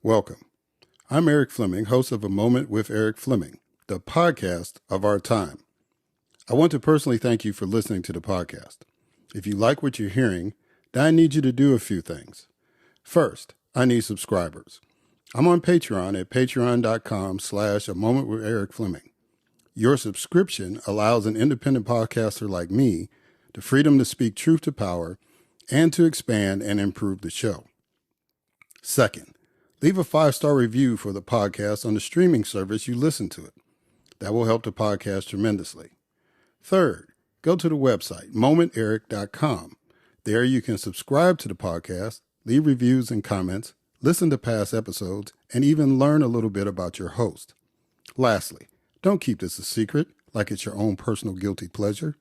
Welcome. I'm Eric Fleming, host of A Moment with Eric Fleming, the podcast of our time. I want to personally thank you for listening to the podcast. If you like what you're hearing, then I need you to do a few things. First, I need subscribers. I'm on Patreon at patreon.com/A Moment with Eric Fleming. Your subscription allows an independent podcaster like me the freedom to speak truth to power and to expand and improve the show. Second, leave a 5-star review for the podcast on the streaming service you listen to it. That will help the podcast tremendously. Third, go to the website, momenteric.com. There you can subscribe to the podcast, leave reviews and comments, listen to past episodes, and even learn a little bit about your host. Lastly, don't keep this a secret like it's your own personal guilty pleasure.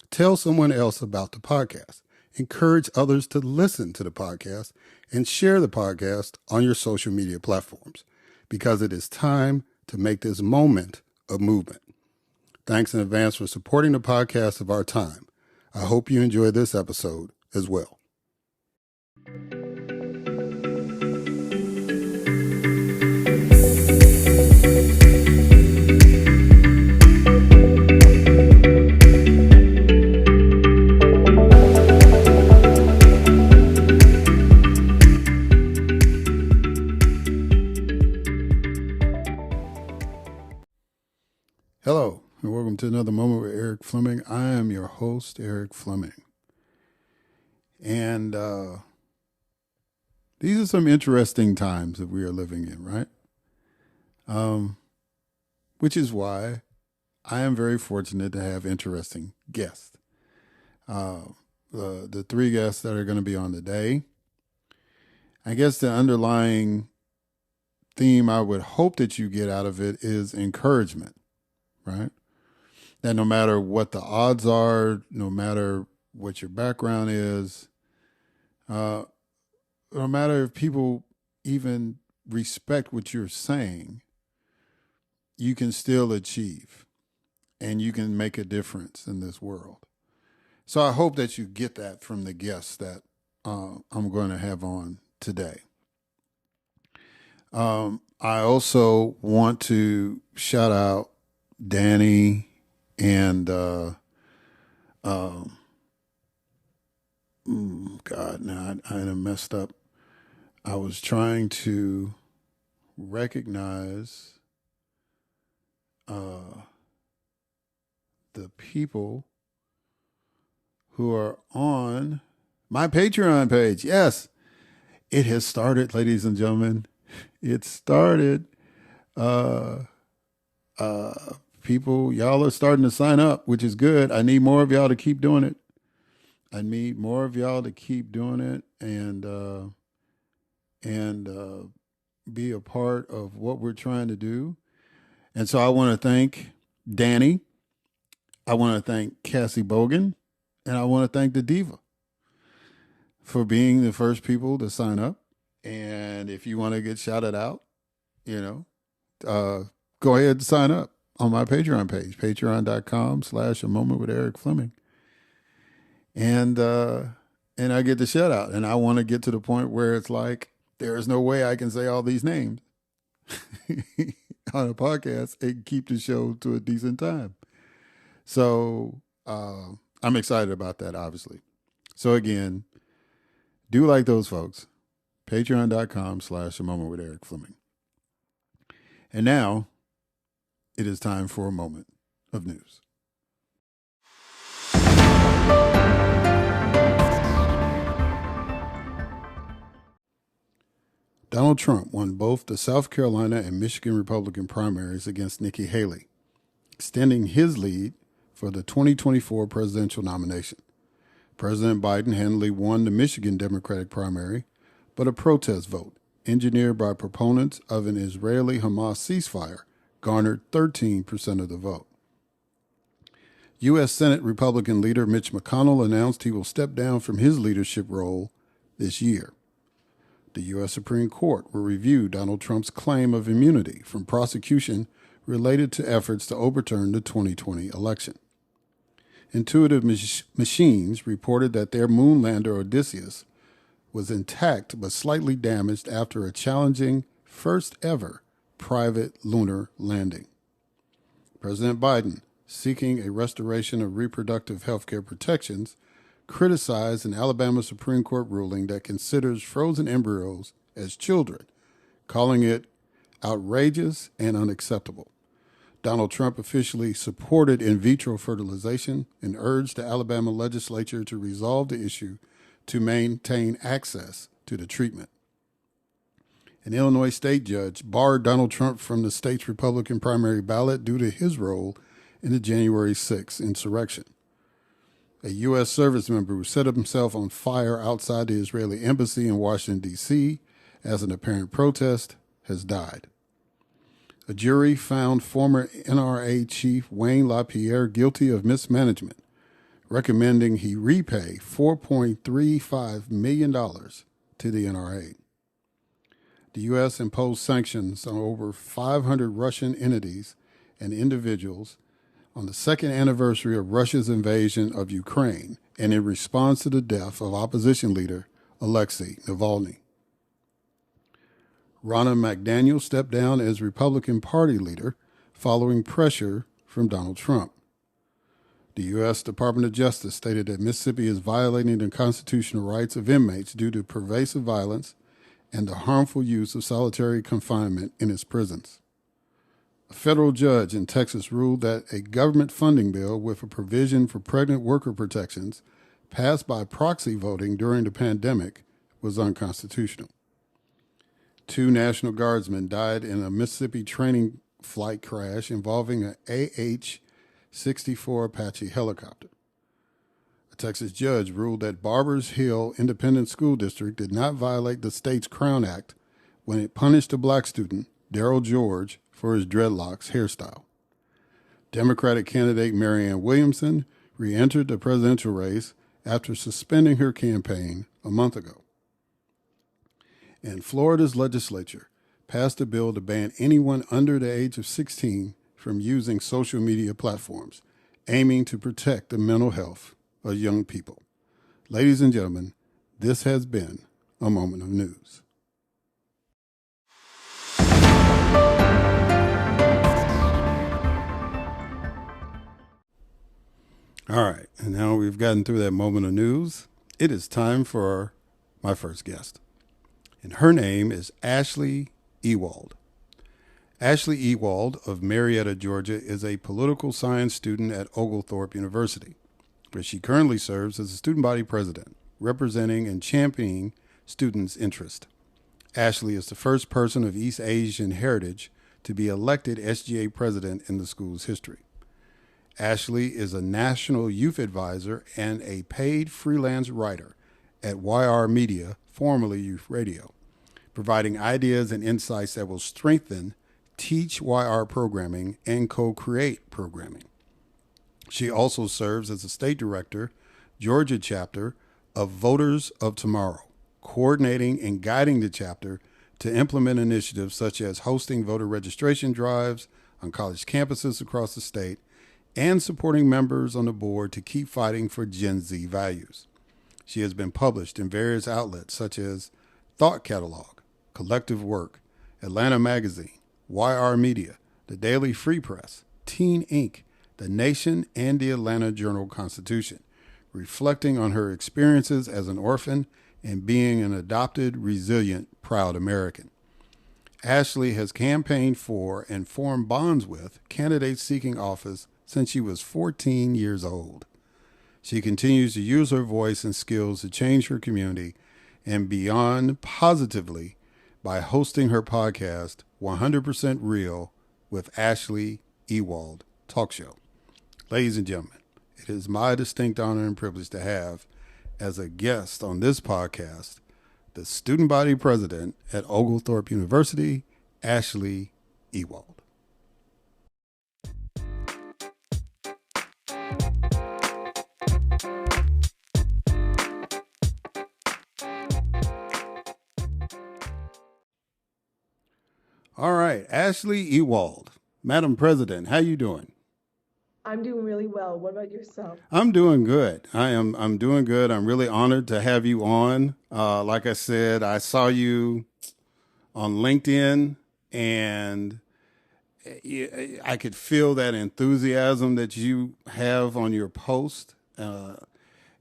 Tell someone else about the podcast. Encourage others to listen to the podcast and share the podcast on your social media platforms because it is time to make this moment a movement. Thanks in advance for supporting the podcast of our time. I hope you enjoy this episode as well. Hello, and welcome to another Moment with Eric Fleming. I am your host, Eric Fleming. And these are some interesting times that we are living in, right? Which is why I am very fortunate to have interesting guests. The three guests that are going to be on today, I guess the underlying theme I would hope that you get out of it is encouragement. Right? That no matter what the odds are, no matter what your background is, no matter if people even respect what you're saying, you can still achieve and you can make a difference in this world. So I hope that you get that from the guests that I'm going to have on today. I also want to shout out Danny and God, now I messed up. I was trying to recognize the people who are on my Patreon page. Yes, it has started, ladies and gentlemen. It started. People, y'all are starting to sign up, which is good. I need more of y'all to keep doing it. and be a part of what we're trying to do. And so I want to thank Danny. I want to thank Cassie Bogan, and I want to thank the Diva for being the first people to sign up. And if you want to get shouted out, go ahead and sign up on my Patreon page, patreon.com/A Moment with Eric Fleming. And I get the shout out. And I want to get to the point where it's like, there is no way I can say all these names on a podcast and keep the show to a decent time. So I'm excited about that, obviously. So again, do like those folks. Patreon.com/A Moment with Eric Fleming. And now it is time for a moment of news. Donald Trump won both the South Carolina and Michigan Republican primaries against Nikki Haley, extending his lead for the 2024 presidential nomination. President Biden handily won the Michigan Democratic primary, but a protest vote, engineered by proponents of an Israeli-Hamas ceasefire, garnered 13% of the vote. U.S. Senate Republican leader Mitch McConnell announced he will step down from his leadership role this year. The U.S. Supreme Court will review Donald Trump's claim of immunity from prosecution related to efforts to overturn the 2020 election. Intuitive Machines reported that their moon lander Odysseus was intact but slightly damaged after a challenging first ever private lunar landing. President Biden, seeking a restoration of reproductive health care protections, criticized an Alabama Supreme Court ruling that considers frozen embryos as children, calling it outrageous and unacceptable. Donald Trump officially supported in vitro fertilization and urged the Alabama legislature to resolve the issue to maintain access to the treatment. An Illinois state judge barred Donald Trump from the state's Republican primary ballot due to his role in the January 6th insurrection. A U.S. service member who set himself on fire outside the Israeli embassy in Washington, D.C. as an apparent protest has died. A jury found former NRA chief Wayne LaPierre guilty of mismanagement, recommending he repay $4.35 million to the NRA. The U.S. imposed sanctions on over 500 Russian entities and individuals on the second anniversary of Russia's invasion of Ukraine and in response to the death of opposition leader Alexei Navalny. Ronna McDaniel stepped down as Republican Party leader following pressure from Donald Trump. The U.S. Department of Justice stated that Mississippi is violating the constitutional rights of inmates due to pervasive violence and the harmful use of solitary confinement in its prisons. A federal judge in Texas ruled that a government funding bill with a provision for pregnant worker protections passed by proxy voting during the pandemic was unconstitutional. 2 National Guardsmen died in a Mississippi training flight crash involving an AH-64 Apache helicopter. A Texas judge ruled that Barbers Hill Independent School District did not violate the state's Crown Act when it punished a black student, Darrell George, for his dreadlocks hairstyle. Democratic candidate Marianne Williamson re-entered the presidential race after suspending her campaign a month ago. And Florida's legislature passed a bill to ban anyone under the age of 16 from using social media platforms, aiming to protect the mental health of young people. Ladies and gentlemen, this has been a moment of news. All right, and now we've gotten through that moment of news, it is time for my first guest. And her name is Ashleigh Ewald. Ashleigh Ewald of Marietta, Georgia, is a political science student at Oglethorpe University, where she currently serves as a student body president, representing and championing students' interest. Ashleigh is the first person of East Asian heritage to be elected SGA president in the school's history. Ashleigh is a national youth advisor and a paid freelance writer at YR Media, formerly Youth Radio, providing ideas and insights that will strengthen Teach YR programming and co-create programming. She also serves as the state director, Georgia chapter of Voters of Tomorrow, coordinating and guiding the chapter to implement initiatives such as hosting voter registration drives on college campuses across the state and supporting members on the board to keep fighting for Gen Z values. She has been published in various outlets such as Thought Catalog, Collective Work, Atlanta Magazine, YR Media, The Daily Free Press, Teen Inc., The Nation, and the Atlanta Journal-Constitution, reflecting on her experiences as an orphan and being an adopted, resilient, proud American. Ashleigh has campaigned for and formed bonds with candidates seeking office since she was 14 years old. She continues to use her voice and skills to change her community and beyond positively by hosting her podcast, 100% Real with Ashleigh Ewald Talk Show. Ladies and gentlemen, it is my distinct honor and privilege to have as a guest on this podcast the student body president at Oglethorpe University, Ashleigh Ewald. All right, Ashleigh Ewald, Madam President, how you doing? I'm doing really well. What about yourself? I'm doing good. I'm doing good. I'm really honored to have you on. Like I said, I saw you on LinkedIn, and I could feel that enthusiasm that you have on your post, and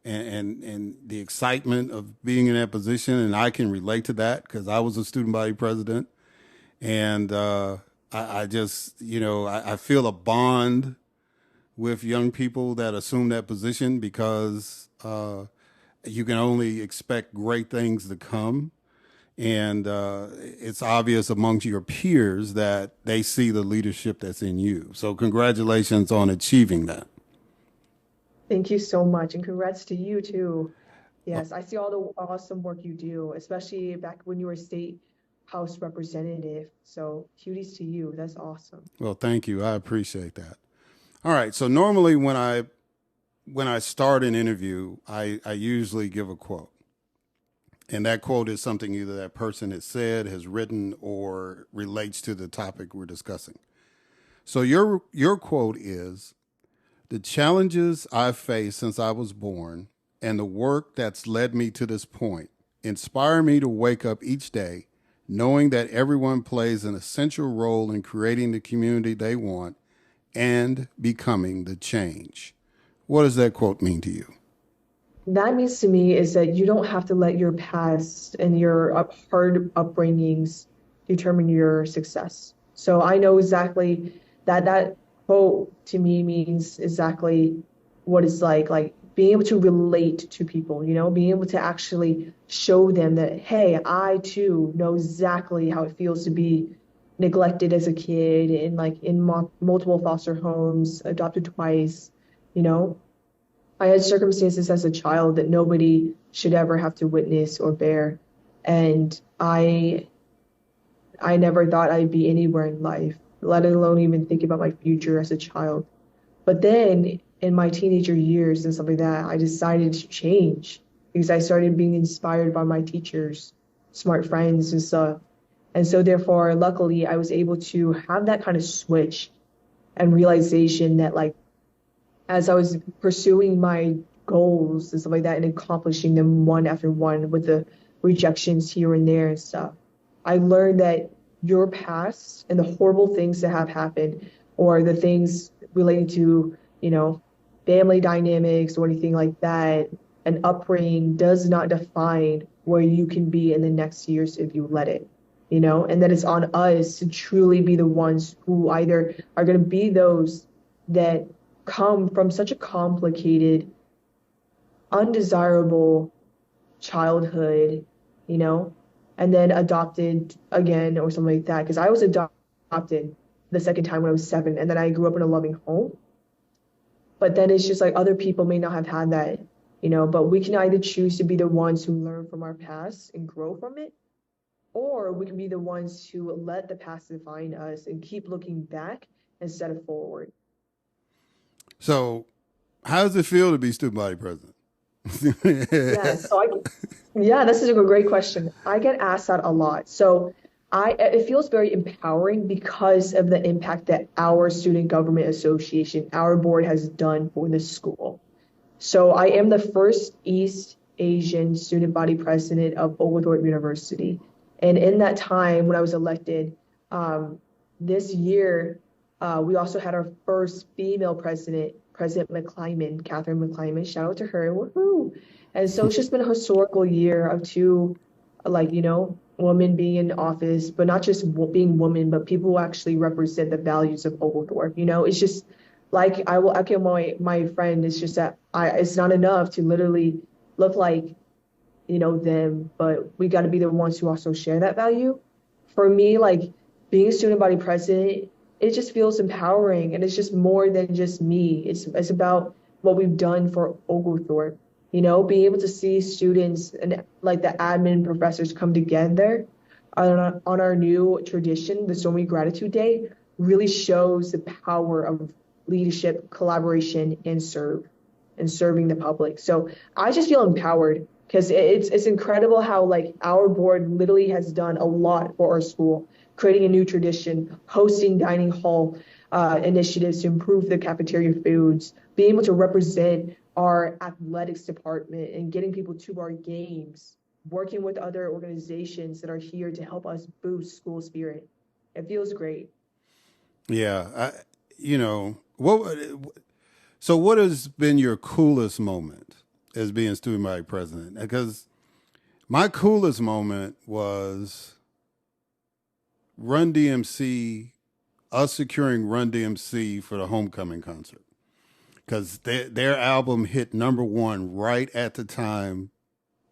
the excitement of being in that position. And I can relate to that because I was a student body president, and I just, I feel a bond with young people that assume that position because you can only expect great things to come. And it's obvious amongst your peers that they see the leadership that's in you. So congratulations on achieving that. Thank you so much, and congrats to you too. Yes, I see all the awesome work you do, especially back when you were state house representative. So cuties to you. That's awesome. Well, thank you. I appreciate that. All right. So normally when I start an interview, I usually give a quote. And that quote is something either that person has said, has written, or relates to the topic we're discussing. So your quote is, "The challenges I've faced since I was born and the work that's led me to this point inspire me to wake up each day knowing that everyone plays an essential role in creating the community they want and becoming the change." What does that quote mean to you? That means to me is that you don't have to let your past and your hard upbringings determine your success. So I know exactly that quote to me means exactly what it's like being able to relate to people, being able to actually show them that, hey, I too know exactly how it feels to be neglected as a kid and in multiple foster homes, adopted twice, you know. I had circumstances as a child that nobody should ever have to witness or bear. And I never thought I'd be anywhere in life, let alone even think about my future as a child. But then in my teenager years and stuff like that, I decided to change because I started being inspired by my teachers, smart friends and stuff. And so therefore, luckily, I was able to have that kind of switch and realization that as I was pursuing my goals and stuff like that and accomplishing them one after one with the rejections here and there and stuff, I learned that your past and the horrible things that have happened or the things relating to, family dynamics or anything like that, an upbringing does not define where you can be in the next years if you let it, and that it's on us to truly be the ones who either are going to be those that come from such a complicated, undesirable childhood, and then adopted again or something like that. Because I was adopted the second time when I was 7, and then I grew up in a loving home. But then it's just other people may not have had that, but we can either choose to be the ones who learn from our past and grow from it, or we can be the ones who let the past define us and keep looking back instead of forward. So how does it feel to be student body president? This is a great question. I get asked that a lot. So it feels very empowering because of the impact that our Student Government Association, our board, has done for the school. So I am the first East Asian student body president of Oglethorpe University. And in that time when I was elected, this year, we also had our first female president, President McClyman, Catherine McClyman. Shout out to her. Woohoo! And so it's just been a historical year of two, women being in office, but not just being women, but people who actually represent the values of Oglethorpe. It's just I will echo my friend. It's just that it's not enough to literally look like, them, but we got to be the ones who also share that value. For me, being a student body president, it just feels empowering, and it's just more than just me. It's about what we've done for Oglethorpe. Being able to see students and the admin professors come together on our new tradition, the So Many Gratitude Day, really shows the power of leadership, collaboration, and serving the public. So I just feel empowered because it's incredible how our board literally has done a lot for our school, creating a new tradition, hosting dining hall initiatives to improve the cafeteria foods, being able to represent our athletics department and getting people to our games, working with other organizations that are here to help us boost school spirit. It feels great. Yeah. So what has been your coolest moment as being student body president? Because my coolest moment was Run DMC, us securing Run DMC for the homecoming concert. Because their album hit number one right at the time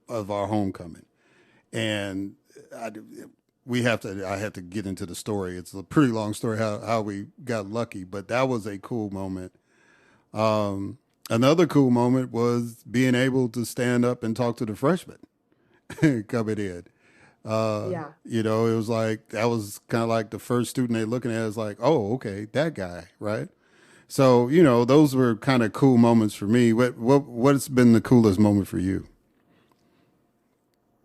of our homecoming. And I, I had to get into the story. It's a pretty long story how we got lucky, but that was a cool moment. Another cool moment was being able to stand up and talk to the freshmen coming in. Yeah. It was like, that was kind of like the first student they looking at is like, oh, okay, that guy, right? So, those were kind of cool moments for me. What's been the coolest moment for you?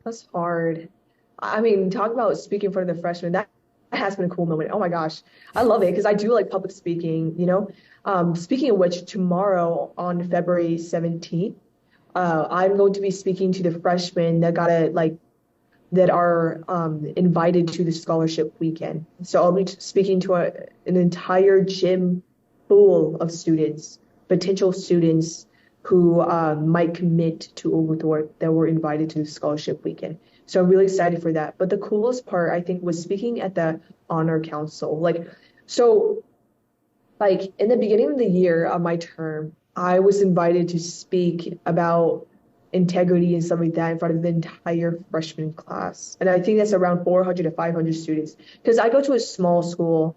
That's hard. I mean, talk about speaking for the freshmen. That has been a cool moment. Oh my gosh. I love it because I do like public speaking. Speaking of which, tomorrow on February 17th, I'm going to be speaking to the freshmen that are invited to the scholarship weekend. So I'll be speaking to an entire gym full of students, potential students who might commit to Oglethorpe that were invited to the scholarship weekend. So I'm really excited for that. But the coolest part, I think, was speaking at the honor council. In the beginning of the year of my term, I was invited to speak about integrity and stuff like that in front of the entire freshman class. And I think that's around 400 to 500 students. Because I go to a small school,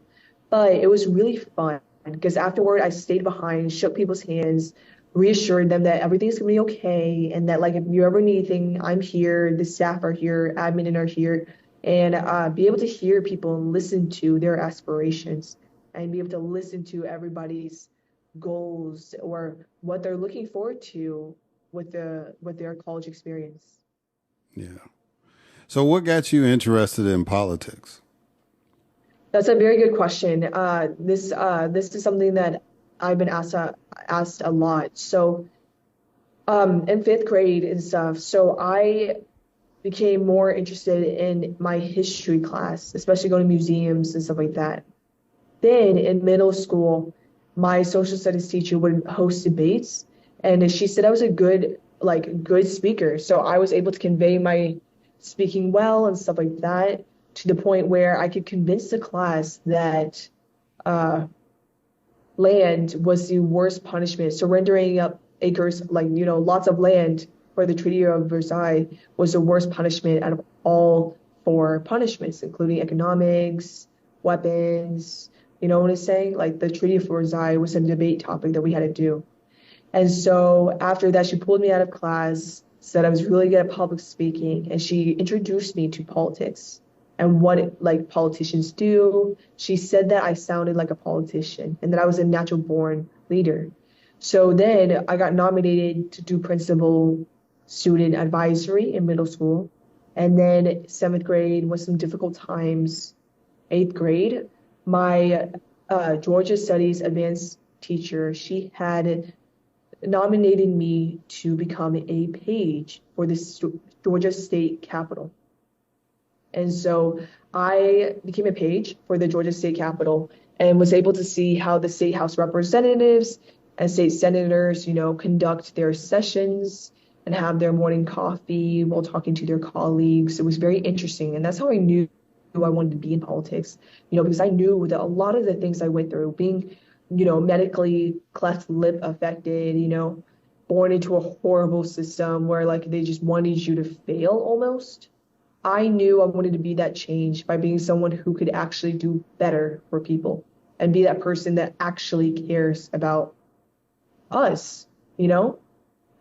but it was really fun. Because afterward, I stayed behind, shook people's hands, reassured them that everything's gonna be okay, and that if you ever need anything, I'm here. The staff are here, admin are here, and be able to hear people and listen to their aspirations, and be able to listen to everybody's goals or what they're looking forward to with their college experience. Yeah. So what got you interested in politics? That's a very good question. This is something that I've been asked a lot. So, in fifth grade and stuff, so I became more interested in my history class, especially going to museums and stuff like that. Then in middle school, my social studies teacher would host debates, and she said I was a good speaker. So I was able to convey my speaking well and stuff like that to the point where I could convince the class that land was the worst punishment. Surrendering up acres, lots of land for the Treaty of Versailles was the worst punishment out of all four punishments, including economics, weapons. You know what I'm saying? Like the Treaty of Versailles was a debate topic that we had to do. And so after that, she pulled me out of class, said I was really good at public speaking, and she introduced me to politics and what politicians do. She said that I sounded like a politician and that I was a natural born leader. So then I got nominated to do principal student advisory in middle school. And then seventh grade was some difficult times. Eighth grade, my Georgia Studies advanced teacher, she had nominated me to become a page for the Georgia State Capitol. And so I became a page for the Georgia State Capitol and was able to see how the state house representatives and state senators, conduct their sessions and have their morning coffee while talking to their colleagues. It was very interesting. And that's how I knew I wanted to be in politics, because I knew that a lot of the things I went through, being, medically cleft lip affected, born into a horrible system where they just wanted you to fail almost. I knew I wanted to be that change by being someone who could actually do better for people and be that person that actually cares about us, and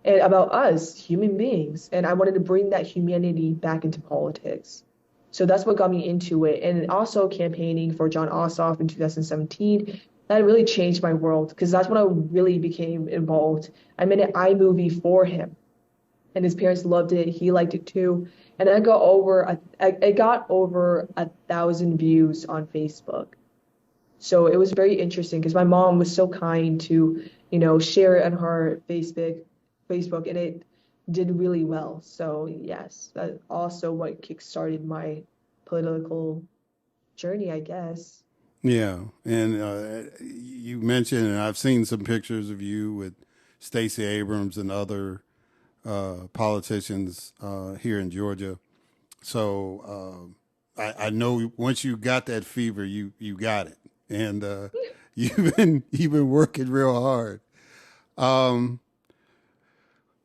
about us, human beings. And I wanted to bring that humanity back into politics. So that's what got me into it. And also campaigning for Jon Ossoff in 2017, that really changed my world because that's when I really became involved. I made an iMovie for him, and his parents loved it. He liked it too. And it got over 1,000 views on Facebook. So it was very interesting because my mom was so kind to, share it on her Facebook, and it did really well. So yes, that also what kickstarted my political journey, I guess. Yeah, and you mentioned, and I've seen some pictures of you with Stacey Abrams and other politicians here in Georgia. So I know once you got that fever, you got it, and you've been working real hard. Um,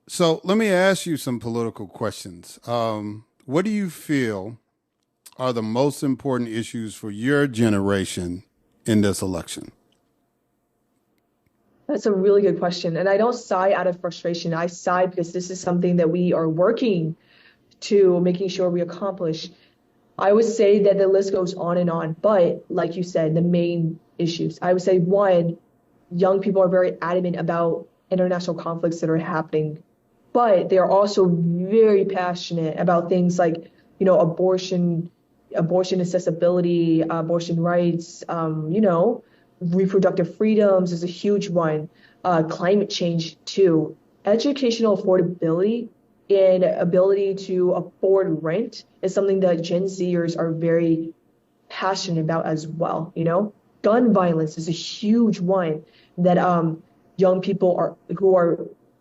so let me ask you some political questions. What do you feel are the most important issues for your generation in this election? That's a really good question. And I don't sigh out of frustration. I sigh because this is something that we are working to making sure we accomplish. I would say that the list goes on, but like you said, the main issues. I would say one, young people are very adamant about international conflicts that are happening, but they are also very passionate about things like, abortion accessibility, abortion rights, reproductive freedoms is a huge one. Climate change too. Educational affordability and ability to afford rent is something that Gen Zers are very passionate about as well. Gun violence is a huge one that young people who are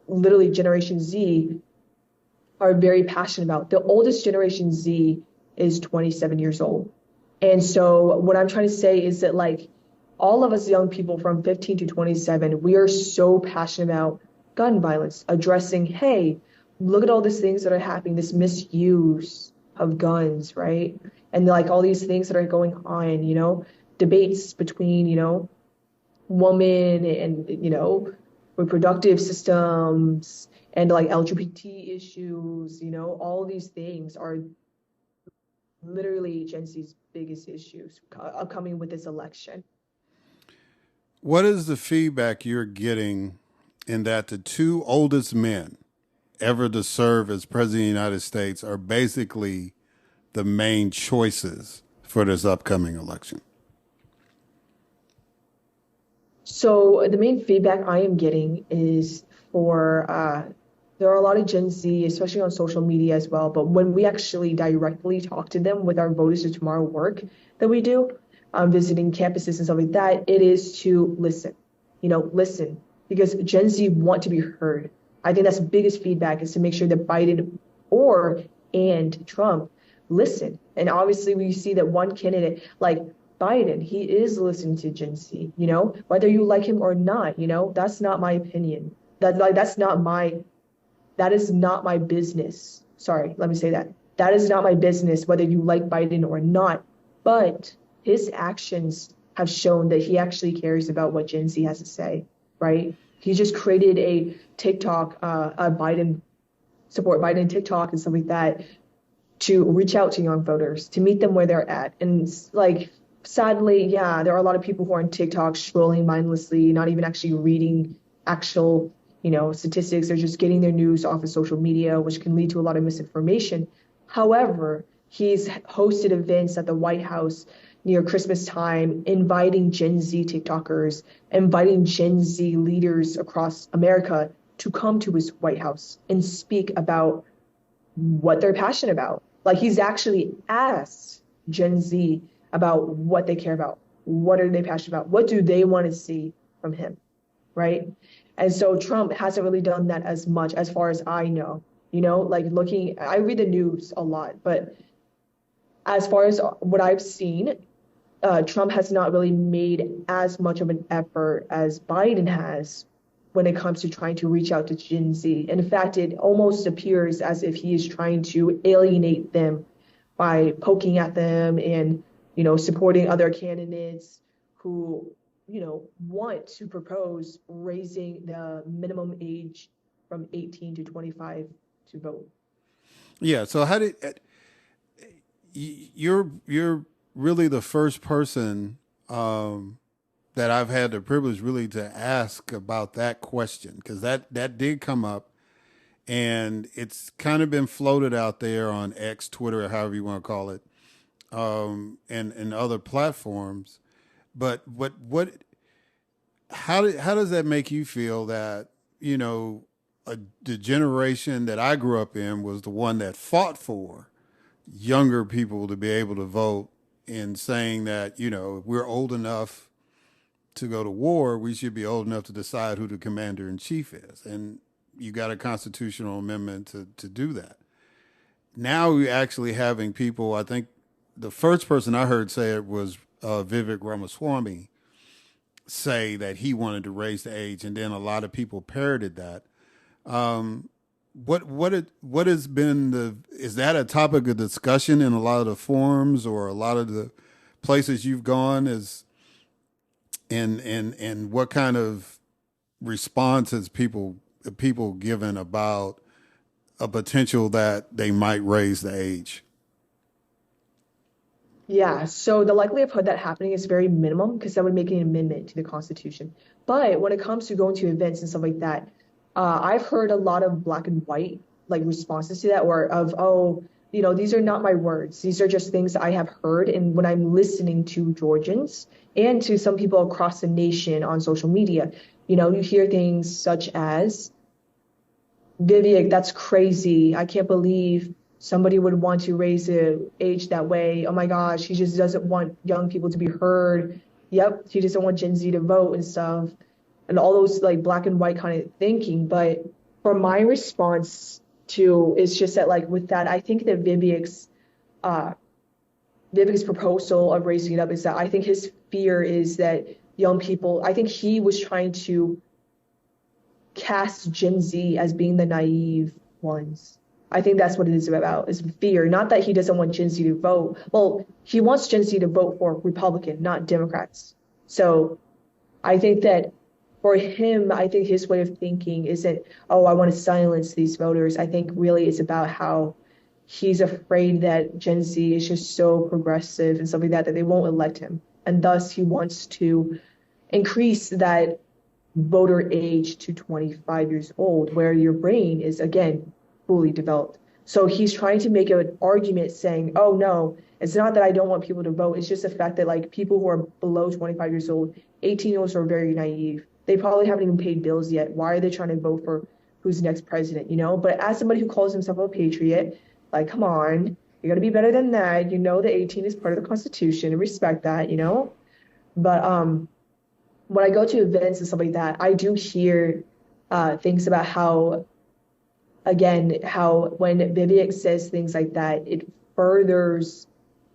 literally Generation Z are very passionate about. The oldest Generation Z is 27 years old. And so what I'm trying to say is that like all of us young people from 15 to 27, we are so passionate about gun violence, addressing, hey, look at all these things that are happening, this misuse of guns, right? And like all these things that are going on, debates between, women and, reproductive systems and like LGBT issues, all these things are literally Gen Z's biggest issues coming with this election. What is the feedback you're getting in that the two oldest men ever to serve as president of the United States are basically the main choices for this upcoming election? So the main feedback I am getting is for there are a lot of Gen Z, especially on social media as well. But when we actually directly talk to them with our Voters of Tomorrow work that we do, visiting campuses and stuff like that, it is to listen, listen, because Gen Z want to be heard. I think that's the biggest feedback is to make sure that Biden and Trump listen. And obviously we see that one candidate like Biden, he is listening to Gen Z, whether you like him or not, that's not my opinion. That is not my business. Sorry, let me say that. That is not my business, whether you like Biden or not. But his actions have shown that he actually cares about what Gen Z has to say, right? He just created a TikTok, support Biden TikTok and stuff like that to reach out to young voters, to meet them where they're at. And like, sadly, yeah, there are a lot of people who are on TikTok scrolling mindlessly, not even actually reading actual statistics. They're just getting their news off of social media, which can lead to a lot of misinformation. However, he's hosted events at the White House near Christmas time, inviting Gen Z TikTokers, inviting Gen Z leaders across America to come to his White House and speak about what they're passionate about. Like he's actually asked Gen Z about what they care about. What are they passionate about? What do they want to see from him, right? And so Trump hasn't really done that as much as far as I know, like I read the news a lot, but as far as what I've seen, Trump has not really made as much of an effort as Biden has when it comes to trying to reach out to Gen Z. In fact, it almost appears as if he is trying to alienate them by poking at them and, supporting other candidates who want to propose raising the minimum age from 18 to 25 to vote. Yeah. So how did you're really the first person that I've had the privilege really to ask about that question, because that did come up, and it's kind of been floated out there on X, Twitter, or however you want to call it, and other platforms. But how does that make you feel that the generation that I grew up in was the one that fought for younger people to be able to vote, in saying that, if we're old enough to go to war, we should be old enough to decide who the commander in chief is. And you got a constitutional amendment to do that. Now we're actually having people, I think the first person I heard say it was Vivek Ramaswamy, say that he wanted to raise the age, and then a lot of people parroted that. What has been is that a topic of discussion in a lot of the forums or a lot of the places you've gone, and what kind of response has people given about a potential that they might raise the age? Yeah, so the likelihood of that happening is very minimum because that would make an amendment to the Constitution. But when it comes to going to events and stuff like that, I've heard a lot of black and white like responses to that, or of, oh, these are not my words. These are just things I have heard. And when I'm listening to Georgians and to some people across the nation on social media, you hear things such as, Vivek, that's crazy. I can't believe somebody would want to raise the age that way. Oh my gosh, he just doesn't want young people to be heard. Yep, he doesn't want Gen Z to vote and stuff. And all those like black and white kind of thinking. But for my response to, it's just that like with that, I think that Vivek's proposal of raising it up is that I think his fear is that young people, I think he was trying to cast Gen Z as being the naive ones. I think that's what it is about, is fear. Not that he doesn't want Gen Z to vote. Well, he wants Gen Z to vote for Republican, not Democrats. So I think that for him, I think his way of thinking isn't, oh, I want to silence these voters. I think really it's about how he's afraid that Gen Z is just so progressive and stuff like that they won't elect him. And thus he wants to increase that voter age to 25 years old, where your brain is, again, fully developed. So he's trying to make an argument saying, oh, no, it's not that I don't want people to vote. It's just the fact that like people who are below 25 years old, 18-year-olds are very naive. They probably haven't even paid bills yet. Why are they trying to vote for who's next president, But as somebody who calls himself a patriot, like, come on, you got to be better than that. That 18 is part of the Constitution and respect that, But when I go to events and stuff like that, I do hear things about how when Vivek says things like that, it furthers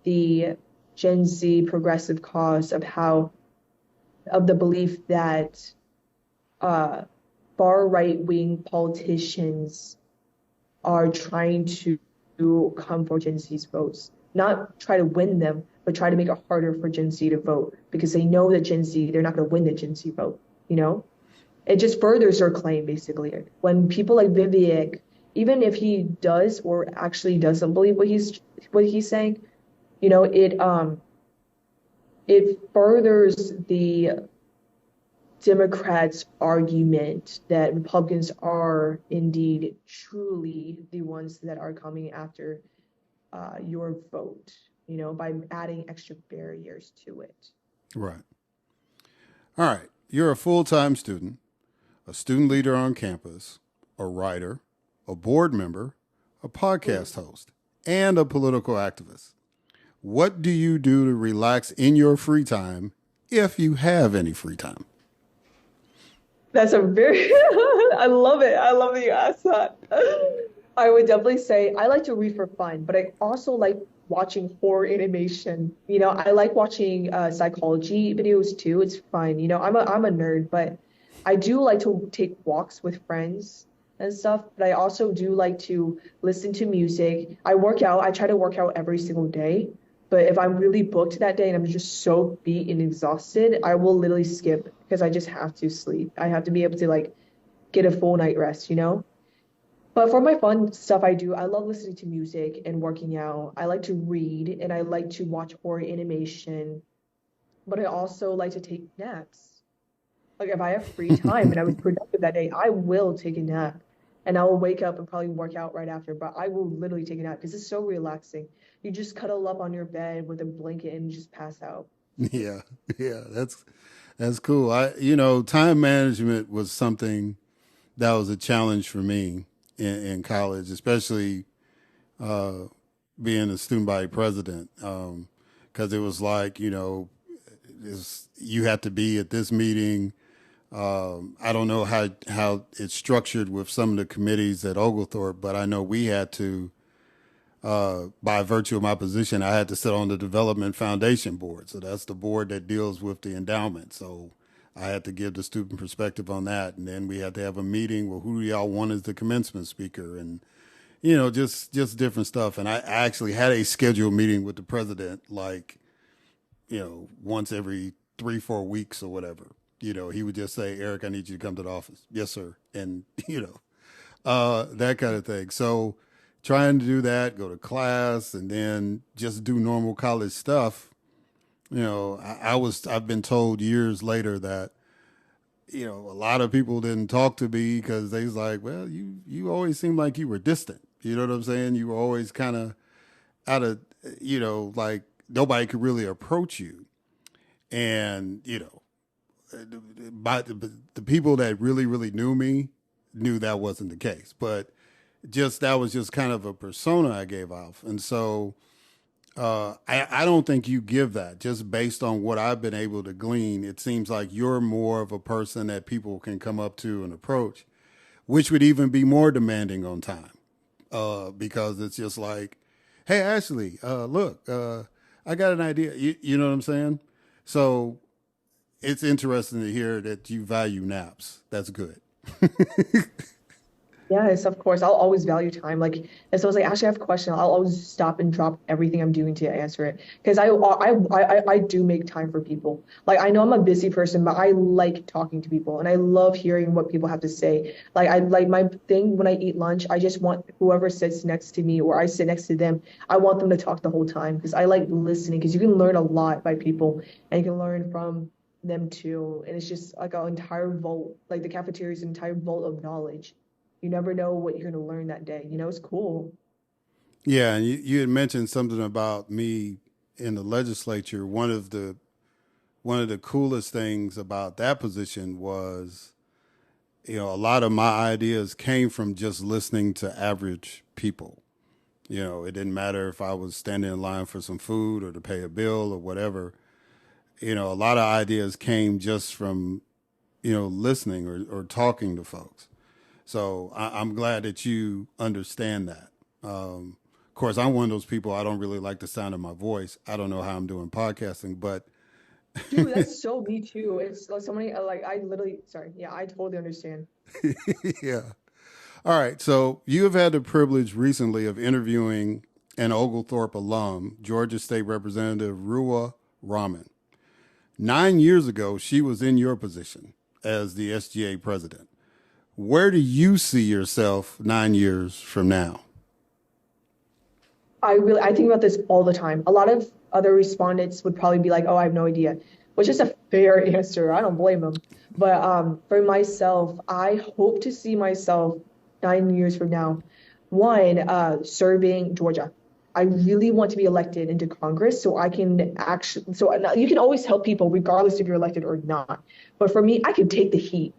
the Gen Z progressive cause of the belief that far right-wing politicians are trying to come for Gen Z's votes. Not try to win them, but try to make it harder for Gen Z to vote because they know that they're not going to win the Gen Z vote, It just furthers their claim, basically. When people like Vivek, even if he does or actually doesn't believe what he's saying, it furthers the Democrats' argument that Republicans are indeed truly the ones that are coming after your vote, by adding extra barriers to it. Right. All right. You're a full-time student, a student leader on campus, a writer, a board member, a podcast host, and a political activist. What do you do to relax in your free time, if you have any free time? That's a very, I love it. I love that you asked that. I would definitely say I like to read for fun, but I also like watching horror animation. I like watching psychology videos too. It's fun. I'm a nerd, but I do like to take walks with friends and stuff. But I also do like to listen to music. I work out. I try to work out every single day. But if I'm really booked that day and I'm just so beat and exhausted, I will literally skip because I just have to sleep. I have to be able to like get a full night rest, But for my fun stuff I do, I love listening to music and working out. I like to read and I like to watch horror animation. But I also like to take naps. Like if I have free time and I was productive that day, I will take a nap. And I will wake up and probably work out right after. But I will literally take a nap because it's so relaxing. You just cuddle up on your bed with a blanket and just pass out. Yeah, that's cool. Time management was something that was a challenge for me in college, especially being a student body president, because it was like, you have to be at this meeting. I don't know how it's structured with some of the committees at Oglethorpe, but I know we had to, by virtue of my position, I had to sit on the Development Foundation Board. So that's the board that deals with the endowment. So I had to give the student perspective on that. And then we had to have a meeting. Well, who do y'all want as the commencement speaker? And, just different stuff. And I actually had a scheduled meeting with the president, like, once every 3-4 weeks or whatever. He would just say, Eric, I need you to come to the office. Yes, sir. And, that kind of thing. So trying to do that, go to class, and then just do normal college stuff. I've been told years later that, a lot of people didn't talk to me because they was like, well, you always seemed like you were distant. You know what I'm saying? You were always kind of out of, like nobody could really approach you. And, by the people that really, really knew me knew that wasn't the case. But that was just kind of a persona I gave off. And so I don't think you give that just based on what I've been able to glean. It seems like you're more of a person that people can come up to and approach, which would even be more demanding on time. Because it's just like, hey, Ashleigh, look, I got an idea. You know what I'm saying? So it's interesting to hear that you value naps. That's good. Yes, of course. I'll always value time. Like, if someone's like, actually, I have a question, I'll always stop and drop everything I'm doing to answer it. Because I do make time for people. Like, I know I'm a busy person, but I like talking to people and I love hearing what people have to say. Like, I like my thing when I eat lunch, I just want whoever sits next to me or I sit next to them, I want them to talk the whole time because I like listening because you can learn a lot by people and you can learn from them too. And it's just like an entire vault, like the cafeteria is an entire vault of knowledge. You never know what you're going to learn that day. It's cool. Yeah, and you had mentioned something about me in the legislature. One of the coolest things about that position was, a lot of my ideas came from just listening to average people. It didn't matter if I was standing in line for some food or to pay a bill or whatever. A lot of ideas came just from, listening or talking to folks. So I'm glad that you understand that. Of course, I'm one of those people, I don't really like the sound of my voice. I don't know how I'm doing podcasting, but Dude, that's so me too. It's like so many, like, I literally, sorry. Yeah, I totally understand. yeah. All right. So you have had the privilege recently of interviewing an Oglethorpe alum, Georgia State Representative Ruwa Rahman. 9 years ago, she was in your position as the SGA president. Where do you see yourself 9 years from now? I think about this all the time. A lot of other respondents would probably be like, "Oh, I have no idea," which is a fair answer. I don't blame them. But for myself, I hope to see myself 9 years from now, one, serving Georgia. I really want to be elected into Congress so I can actually, so you can always help people regardless if you're elected or not. But for me, I can take the heat,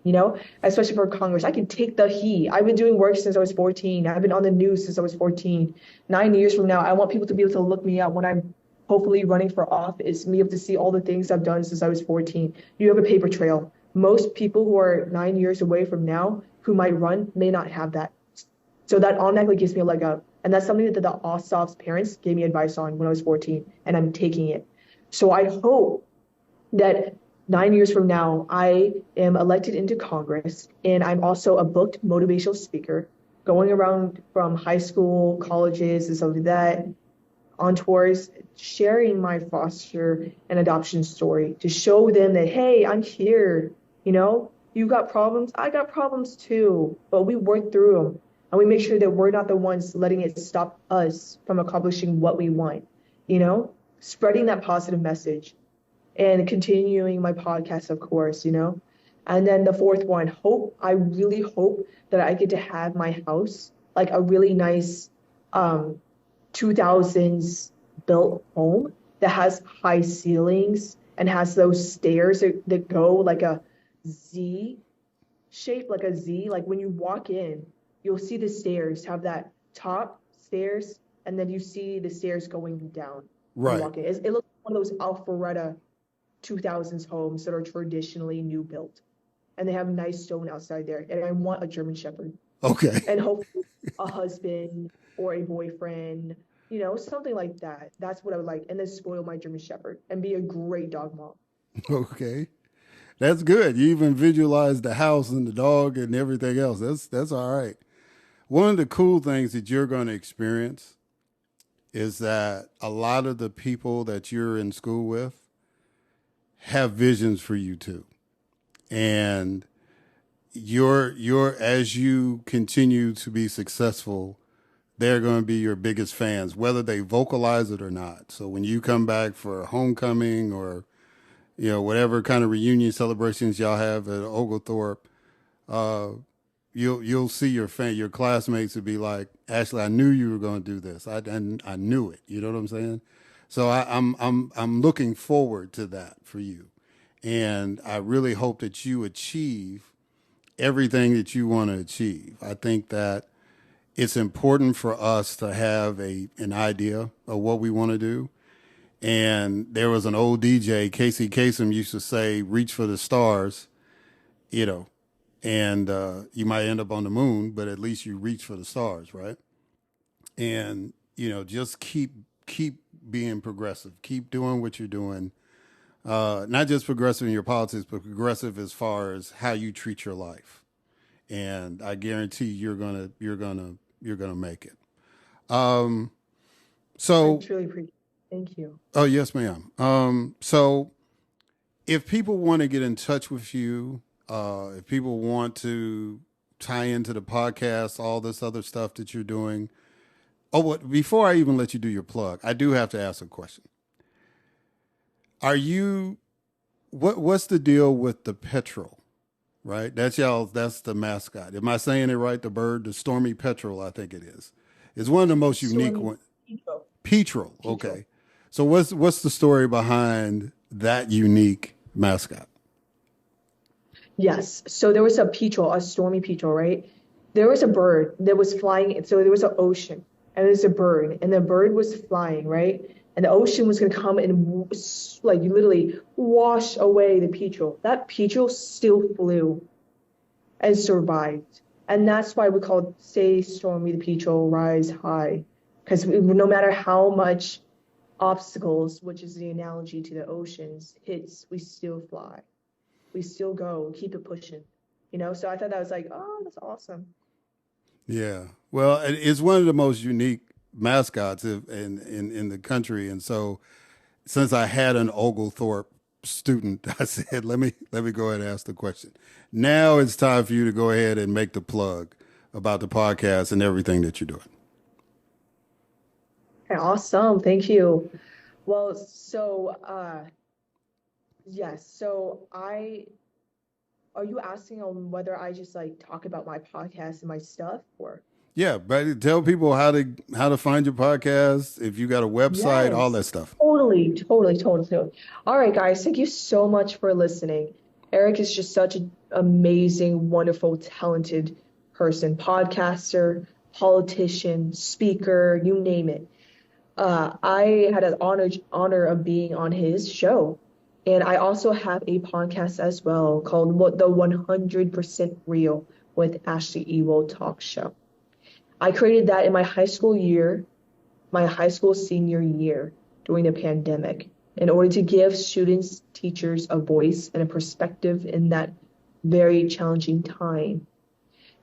especially for Congress. I can take the heat. I've been doing work since I was 14. I've been on the news since I was 14. 9 years from now, I want people to be able to look me up when I'm hopefully running for office, me able to see all the things I've done since I was 14. You have a paper trail. Most people who are 9 years away from now who might run may not have that. So that automatically gives me a leg up. And that's something that the Ostrov's parents gave me advice on when I was 14, and I'm taking it. So I hope that 9 years from now, I am elected into Congress, and I'm also a booked motivational speaker going around from high school, colleges, and stuff like that, on tours, sharing my foster and adoption story to show them that, hey, I'm here. You got problems, I got problems too, but we work through them. And we make sure that we're not the ones letting it stop us from accomplishing what we want, spreading that positive message and continuing my podcast, of course, And then the fourth one, I really hope that I get to have my house, like a really nice 2000s built home that has high ceilings and has those stairs that go like a Z shaped like a Z. Like when you walk in, you'll see the stairs have that top stairs, and then you see the stairs going down when you Right. walk in. It looks like one of those Alpharetta 2000s homes that are traditionally new built, and they have nice stone outside there. And I want a German Shepherd, Okay. and hopefully a husband or a boyfriend, something like that. That's what I would like. And then spoil my German Shepherd and be a great dog mom. Okay. That's good. You even visualize the house and the dog and everything else. That's all right. One of the cool things that you're going to experience is that a lot of the people that you're in school with have visions for you too. And you're as you continue to be successful, they're going to be your biggest fans, whether they vocalize it or not. So when you come back for homecoming or whatever kind of reunion celebrations y'all have at Oglethorpe, uh, you'll see your classmates will be like, Ashleigh, I knew you were going to do this. I knew it. You know what I'm saying? So I'm looking forward to that for you, and I really hope that you achieve everything that you want to achieve. I think that it's important for us to have an idea of what we want to do. And there was an old DJ, Casey Kasem, used to say, "Reach for the stars," you know, and you might end up on the moon, but at least you reach for the stars, right? And just keep being progressive, keep doing what you're doing. Not just progressive in your politics, but progressive as far as how you treat your life. And I guarantee you're gonna make it. Um, I so, truly appreciate it. Thank you. oh yes, ma'am. So if people want to get in touch with you, if people want to tie into the podcast, all this other stuff that you're doing. Oh, before I even let you do your plug, I do have to ask a question. Are you what's the deal with the petrel? Right, that's the mascot. Am I saying it right? The bird, the stormy petrel, I think it is. It's one of the most unique Stormy ones. Pedro. Petrel. Pedro. Okay. So what's the story behind that unique mascot? Yes. So there was a petrel, a stormy petrel, right? There was a bird that was flying. So there was an ocean, and there's a bird, and the bird was flying, right? And the ocean was going to come and like literally wash away the petrel. That petrel still flew and survived. And that's why we call it Stay Stormy the Petrel, Rise High. Because no matter how much obstacles, which is the analogy to the oceans, hits, we still fly. We still go, keep it pushing. So I thought that was like, oh, that's awesome. Yeah. Well, it's one of the most unique mascots in the country, and so since I had an Oglethorpe student, I said, let me go ahead and ask the question. Now it's time for you to go ahead and make the plug about the podcast and everything that you're doing. Okay, awesome. Thank you. Well, so yes, so are you asking on whether I just like talk about my podcast and my stuff or? Yeah, but tell people how to find your podcast, if you got a website, all Yes, that stuff. totally. All right, guys, thank you so much for listening. Eric is just such an amazing, wonderful, talented person, podcaster, politician, speaker, you name it. I had an honor of being on his show. And I also have a podcast as well called The 100% Real with Ashleigh Ewald Talk Show. I created that in my high school senior year during the pandemic, in order to give students, teachers a voice and a perspective in that very challenging time.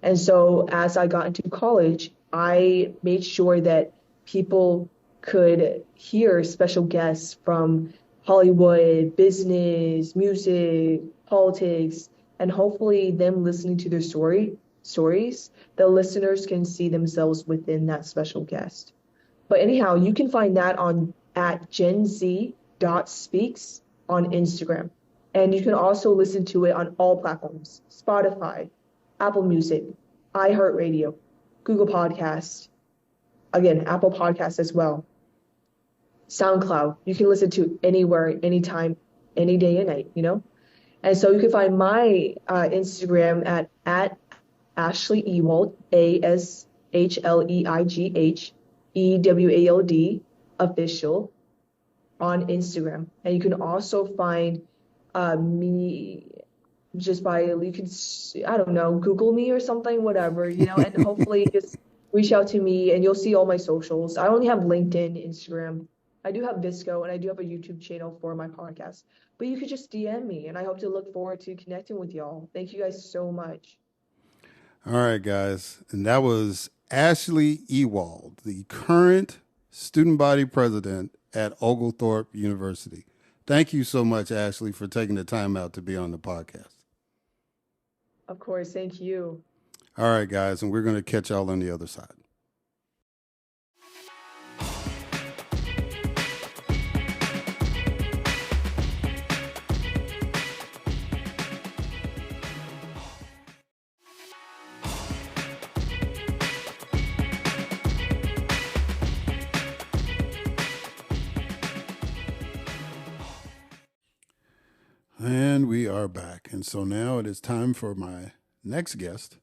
And so as I got into college, I made sure that people could hear special guests from Hollywood, business, music, politics, and hopefully them listening to their stories, the listeners can see themselves within that special guest. But anyhow, you can find that at genz.speaks on Instagram. And you can also listen to it on all platforms: Spotify, Apple Music, iHeartRadio, Google Podcasts, again, Apple Podcasts as well, SoundCloud. You can listen to anywhere, anytime, any day and night, And so you can find my Instagram at Ashleigh Ewald, ASHLEIGH official on Instagram. And you can also find me just by, you can, I don't know, Google me or something, whatever, and hopefully just reach out to me and you'll see all my socials. I only have LinkedIn, Instagram. I do have Visco and I do have a YouTube channel for my podcast, but you could just DM me and I hope to look forward to connecting with y'all. Thank you guys so much. All right, guys. And that was Ashleigh Ewald, the current student body president at Oglethorpe University. Thank you so much, Ashleigh, for taking the time out to be on the podcast. Of course. Thank you. All right, guys. And we're going to catch y'all on the other side. And we are back. And so now it is time for my next guest,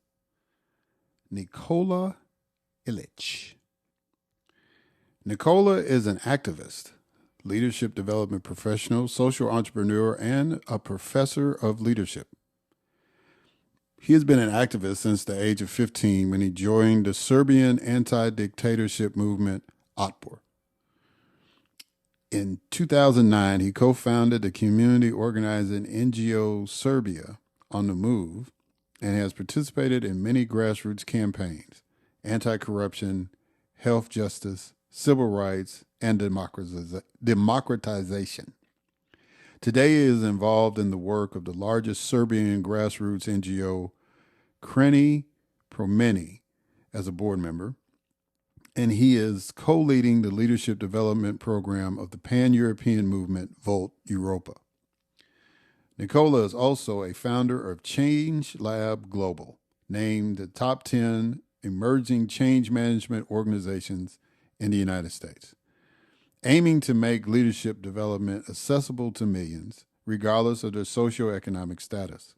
Nikola Ilic. Nikola is an activist, leadership development professional, social entrepreneur, and a professor of leadership. He has been an activist since the age of 15 when he joined the Serbian anti-dictatorship movement, Otpor. In 2009, he co-founded the community organizing NGO Serbia on the Move and has participated in many grassroots campaigns, anti-corruption, health justice, civil rights, and democratization. Today he is involved in the work of the largest Serbian grassroots NGO, Kreni Promeni, as a board member, and he is co-leading the leadership development program of the pan-European movement, Volt Europa. Nikola is also a founder of ChangeLab Global, named the top 10 emerging change management organizations in the United States, aiming to make leadership development accessible to millions, regardless of their socioeconomic status.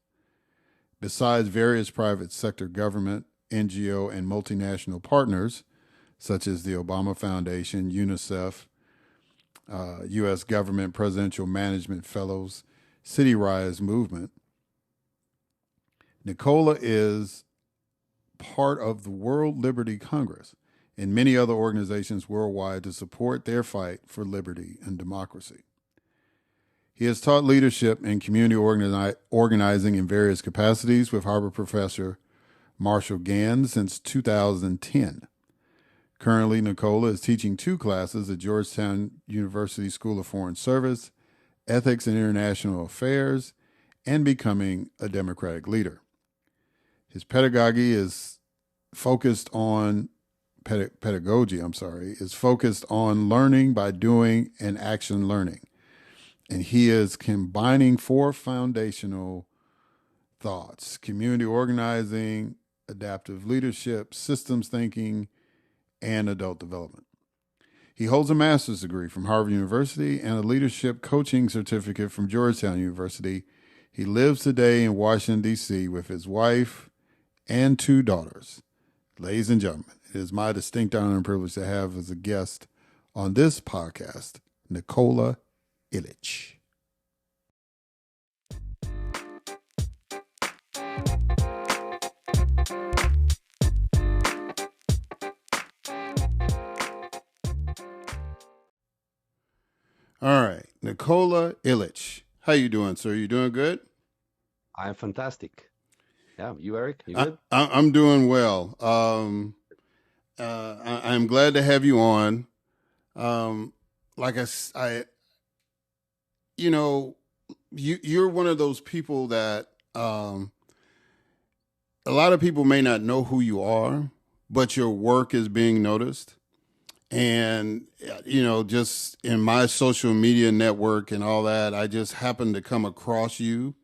Besides various private sector government, NGO, and multinational partners, such as the Obama Foundation, UNICEF, U.S. Government Presidential Management Fellows, City Rise Movement, Nikola is part of the World Liberty Congress and many other organizations worldwide to support their fight for liberty and democracy. He has taught leadership and community organizing in various capacities with Harvard professor Marshall Gans since 2010. Currently, Nikola is teaching 2 classes at Georgetown University School of Foreign Service, Ethics and International Affairs, and becoming a democratic leader. His pedagogy is focused on learning by doing and action learning. And he is combining 4 foundational thoughts: community organizing, adaptive leadership, systems thinking, and adult development. He holds a master's degree from Harvard University and a leadership coaching certificate from Georgetown University. He lives today in Washington, D.C. with his wife and 2 daughters. Ladies and gentlemen, it is my distinct honor and privilege to have as a guest on this podcast, Nikola Ilic. All right, Nikola Ilic. How you doing, sir? You doing good? I'm fantastic. Yeah, you, Eric? You good? I'm doing well. I'm glad to have you on. You're one of those people that a lot of people may not know who you are, but your work is being noticed. And, just in my social media network and all that, I just happened to come across you.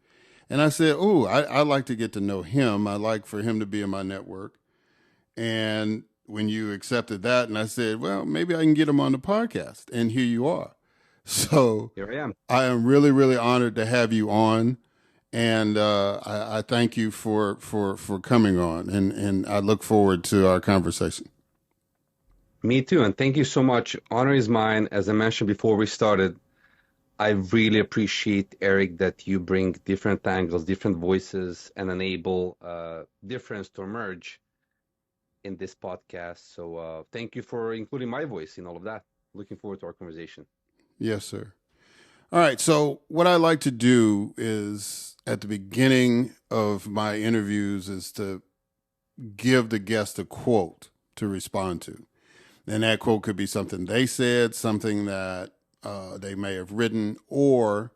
And I said, I'd like to get to know him. I'd like for him to be in my network. And when you accepted that, and I said, well, maybe I can get him on the podcast. And here you are. So Here I am. I am really, really honored to have you on. And I thank you for coming on, and I look forward to our conversation. Me too, and thank you so much. Honor is mine. As I mentioned before we started, I really appreciate, Eric, that you bring different angles, different voices, and enable difference to emerge in this podcast. So thank you for including my voice in all of that. Looking forward to our conversation. Yes, sir. All right. So what I like to do is at the beginning of my interviews is to give the guest a quote to respond to. And that quote could be something they said, something that they may have written, or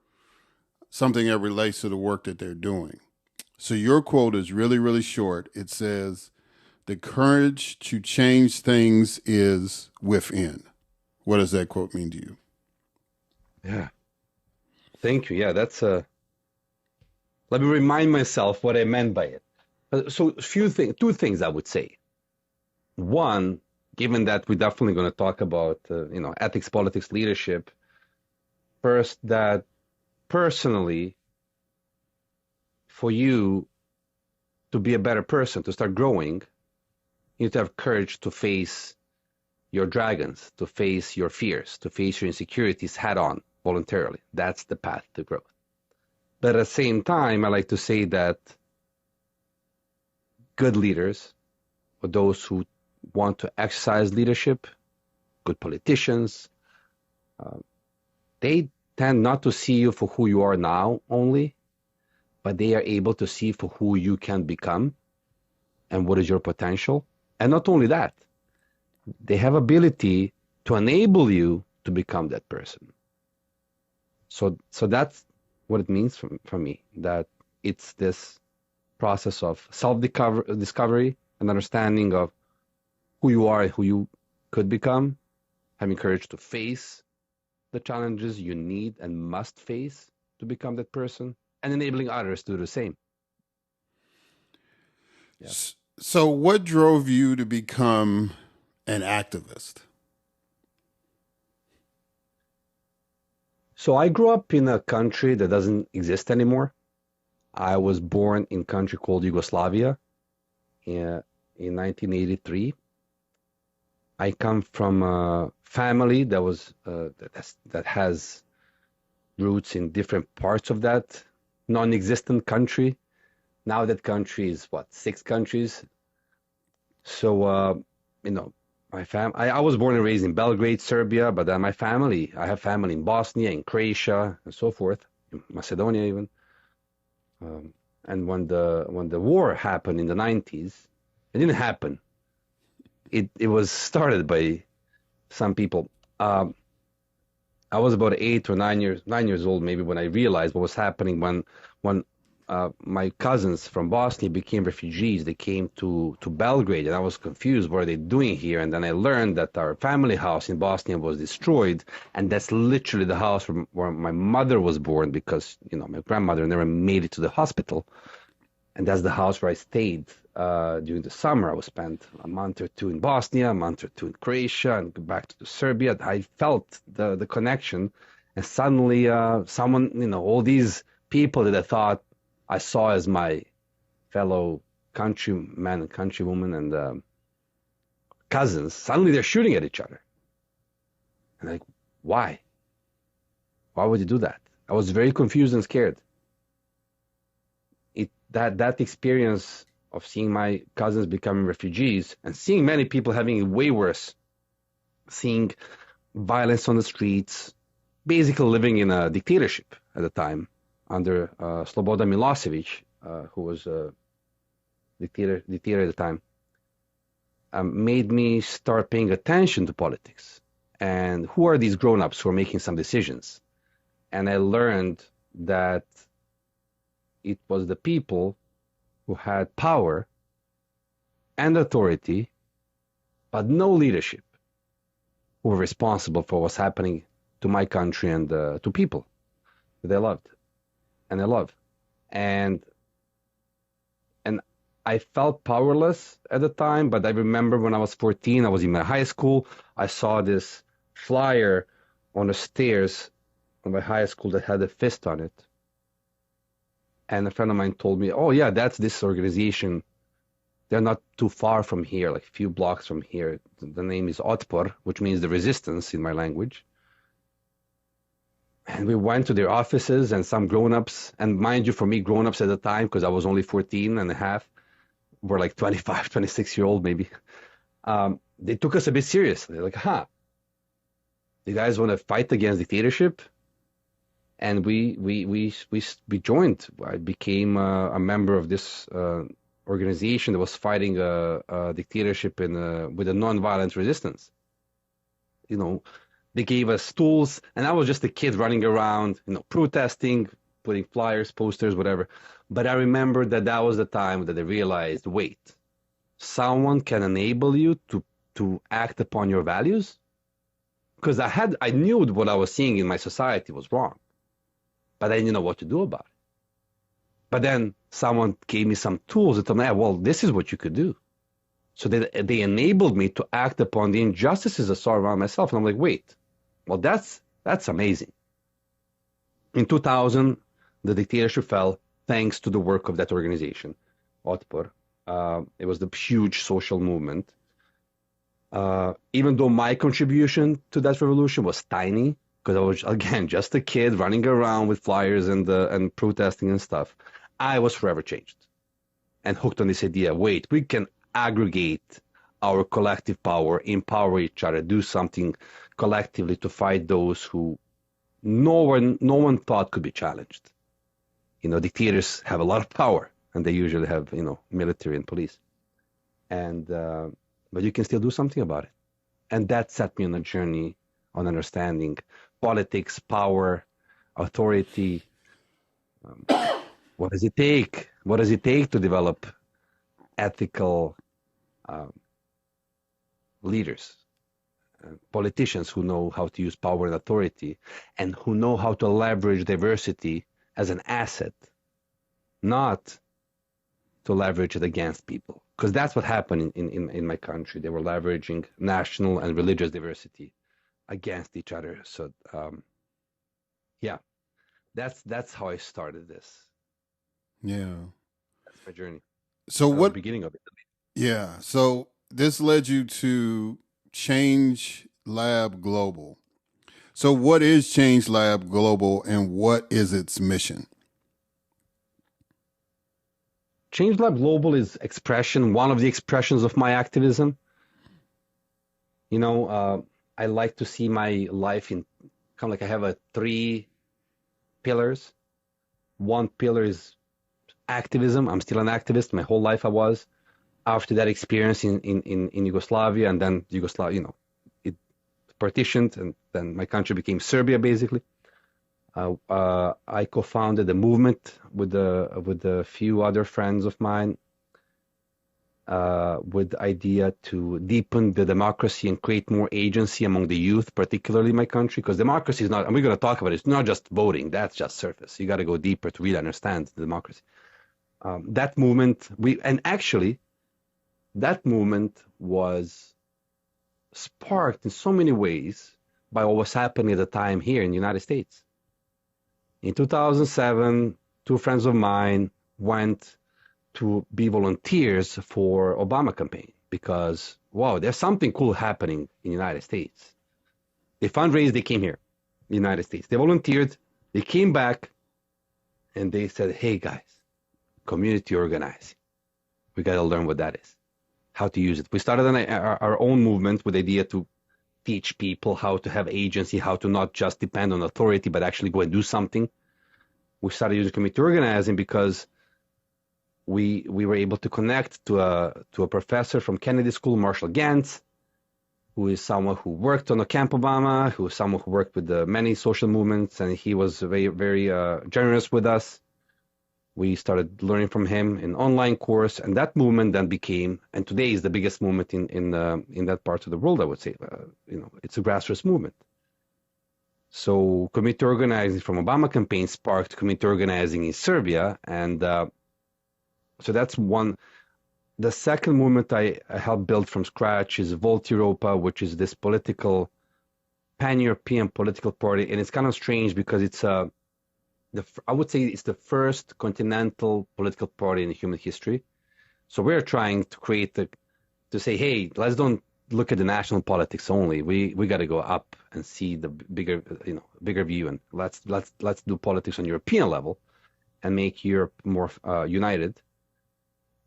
something that relates to the work that they're doing. So your quote is really, really short. It says, "The courage to change things is within." What does that quote mean to you? Yeah. Thank you. Yeah, that's a. Let me remind myself what I meant by it. So, two things I would say. One, given that we're definitely going to talk about, ethics, politics, leadership. First, that personally, for you to be a better person, to start growing, you need to have courage to face your dragons, to face your fears, to face your insecurities head on voluntarily. That's the path to growth. But at the same time, I like to say that good leaders, or those who want to exercise leadership, good politicians, they tend not to see you for who you are now only, but they are able to see for who you can become and what is your potential. And not only that, they have ability to enable you to become that person. So that's what it means for me, that it's this process of self-discovery and understanding of who you are and who you could become, having courage to face the challenges you need and must face to become that person, and enabling others to do the same. Yeah. So what drove you to become an activist? So I grew up in a country that doesn't exist anymore. I was born in a country called Yugoslavia in 1983. I come from a family that was that has roots in different parts of that non-existent country. Now that country is 6 countries. So I was born and raised in Belgrade, Serbia, but then I have family in Bosnia, in Croatia, and so forth, in Macedonia even. And when the war happened in the 90s, it didn't happen. It was started by some people. I was about 8 or 9 years old maybe when I realized what was happening when my cousins from Bosnia became refugees. They came to Belgrade, and I was confused. What are they doing here? And then I learned that our family house in Bosnia was destroyed, and that's literally the house where my mother was born, because my grandmother never made it to the hospital, and that's the house where I stayed during the summer. I would spend a month or 2 in Bosnia, a month or 2 in Croatia, and go back to Serbia. I felt the connection, and suddenly someone, all these people that I thought I saw as my fellow countrymen and countrywomen and cousins, suddenly they're shooting at each other. And like, why? Why would you do that? I was very confused and scared. That experience of seeing my cousins becoming refugees and seeing many people having it way worse, seeing violence on the streets, basically living in a dictatorship at the time under Slobodan Milosevic, who was a dictator at the time, made me start paying attention to politics. And who are these grown-ups who are making some decisions? And I learned that it was the people who had power and authority, but no leadership, who were responsible for what's happening to my country and to people that I loved and I love. And I felt powerless at the time, but I remember when I was 14, I was in my high school, I saw this flyer on the stairs of my high school that had a fist on it. And a friend of mine told me, oh yeah, that's this organization. They're not too far from here, like a few blocks from here. The name is Otpor, which means the resistance in my language. And we went to their offices, and some grown-ups, and mind you, for me, grown-ups at the time, because I was only 14 and a half, were like 25, 26-year-old maybe. They took us a bit seriously. Like, you guys want to fight against dictatorship? And we joined. I became a member of this organization that was fighting a dictatorship with a nonviolent resistance. You know, they gave us tools, and I was just a kid running around, protesting, putting flyers, posters, whatever. But I remember that was the time that I realized, wait, someone can enable you to act upon your values? Because I knew what I was seeing in my society was wrong, but I didn't know what to do about it. But then someone gave me some tools that told me, well, this is what you could do. So they enabled me to act upon the injustices I saw around myself. And I'm like, wait, well, that's amazing. In 2000, the dictatorship fell thanks to the work of that organization, Otpor. It was the huge social movement. Even though my contribution to that revolution was tiny, because I was, again, just a kid running around with flyers and protesting and stuff, I was forever changed and hooked on this idea. Wait, we can aggregate our collective power, empower each other, do something collectively to fight those who no one thought could be challenged. Dictators have a lot of power, and they usually have, military and police. And but you can still do something about it. And that set me on a journey on understanding politics, power, authority. What does it take? What does it take to develop ethical leaders, politicians who know how to use power and authority, and who know how to leverage diversity as an asset, not to leverage it against people? Because that's what happened in my country. They were leveraging national and religious diversity against each other. So, yeah, that's how I started this. Yeah. That's my journey. So what? The beginning of it. Yeah. So this led you to ChangeLab Global. So what is ChangeLab Global, and what is its mission? ChangeLab Global is one of the expressions of my activism. I like to see my life in kind of like I have 3 pillars. One pillar is activism. I'm still an activist. My whole life I was. After that experience in Yugoslavia, and then Yugoslavia, it partitioned, and then my country became Serbia, basically. I co-founded a movement with a few other friends of mine with the idea to deepen the democracy and create more agency among the youth, particularly in my country, because democracy is not, and we're going to talk about it, it's not just voting, that's just surface. You got to go deeper to really understand the democracy. That movement, that movement was sparked in so many ways by what was happening at the time here in the United States. In 2007, 2 friends of mine went to be volunteers for Obama campaign because, wow, there's something cool happening in the United States. They fundraised, they came here, the United States. They volunteered, they came back, and they said, hey guys, community organizing. We got to learn what that is, how to use it. We started our own movement with the idea to teach people how to have agency, how to not just depend on authority, but actually go and do something. We started using community organizing because we were able to connect to a professor from Kennedy School, Marshall Gantz, who is someone who worked on the Camp Obama, who is someone who worked with many social movements, and he was very, very generous with us. We started learning from him in online course, and that movement then became, and today is the biggest movement in that part of the world, I would say. It's a grassroots movement. So community organizing from Obama campaign sparked community organizing in Serbia, and so that's one. The second movement I helped build from scratch is Volt Europa, which is this political, pan-European political party, and it's kind of strange because it's I would say it's the first continental political party in human history. So we're trying to to say, hey, let's don't look at the national politics only. We got to go up and see the bigger view, and let's do politics on European level and make Europe more united.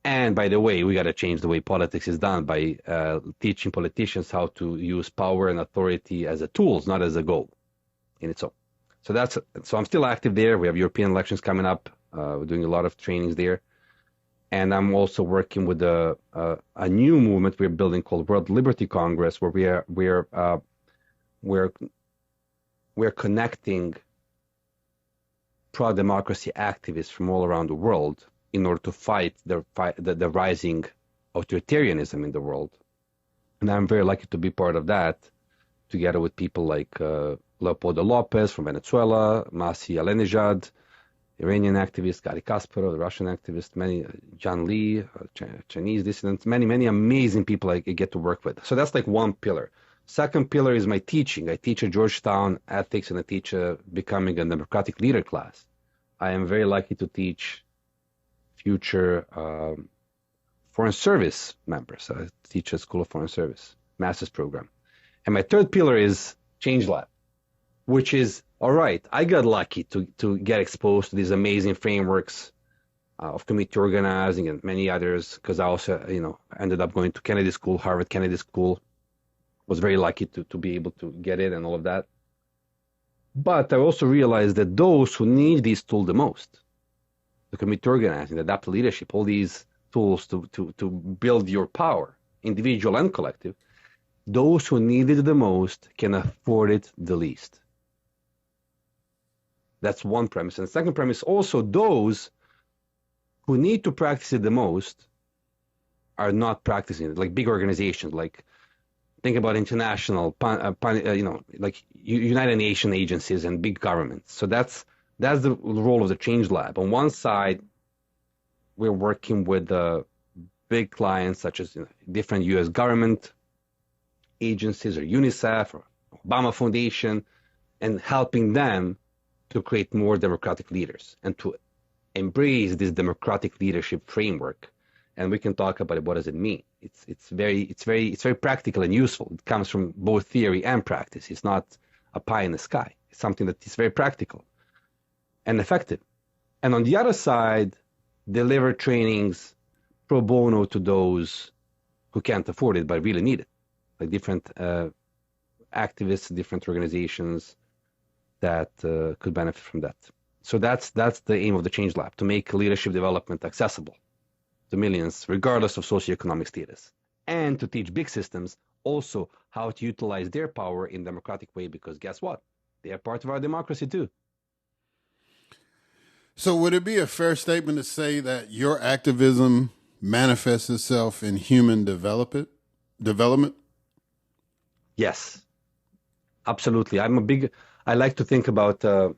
And by the way, we got to change the way politics is done by teaching politicians how to use power and authority as a tools, not as a goal in its own. So I'm still active there. We have European elections coming up. We're doing a lot of trainings there. And I'm also working with a new movement we're building called World Liberty Congress, where we're connecting pro-democracy activists from all around the world in order to fight the rising authoritarianism in the world. And I'm very lucky to be part of that, together with people like Leopoldo Lopez from Venezuela, Masih Alinejad, Iranian activist, Garry Kasparov, the Russian activist, many John Lee, Chinese dissidents, many amazing people I get to work with. So that's like one pillar. Second pillar is my teaching. I teach at Georgetown ethics, and I teach becoming a democratic leader class. I am very lucky to teach future foreign service members. I teach a School of Foreign Service master's program. And my third pillar is ChangeLab, which is, all right, I got lucky to get exposed to these amazing frameworks of community organizing and many others, because I also, ended up going to Kennedy School, Harvard Kennedy School, was very lucky to be able to get it and all of that. But I also realized that those who need these tools the most, the community organizing, the adaptive leadership, all these tools to build your power, individual and collective, those who need it the most can afford it the least. That's one premise. And the second premise, also those who need to practice it the most are not practicing it, like big organizations, like think about international, like United Nations agencies and big governments. So that's the role of the ChangeLab. On one side, we're working with big clients such as different U.S. government agencies or UNICEF or Obama Foundation, and helping them to create more democratic leaders and to embrace this democratic leadership framework. And we can talk about it. What does it mean? It's very practical and useful. It comes from both theory and practice. It's not a pie in the sky. It's something that is very practical and effective. And on the other side, deliver trainings pro bono to those who can't afford it but really need it, like different activists, different organizations that could benefit from that. So that's the aim of the ChangeLab, to make leadership development accessible to millions, regardless of socioeconomic status, and to teach big systems also how to utilize their power in democratic way, because guess what? They are part of our democracy too. So would it be a fair statement to say that your activism manifests itself in human development? Yes, absolutely. I like to think about my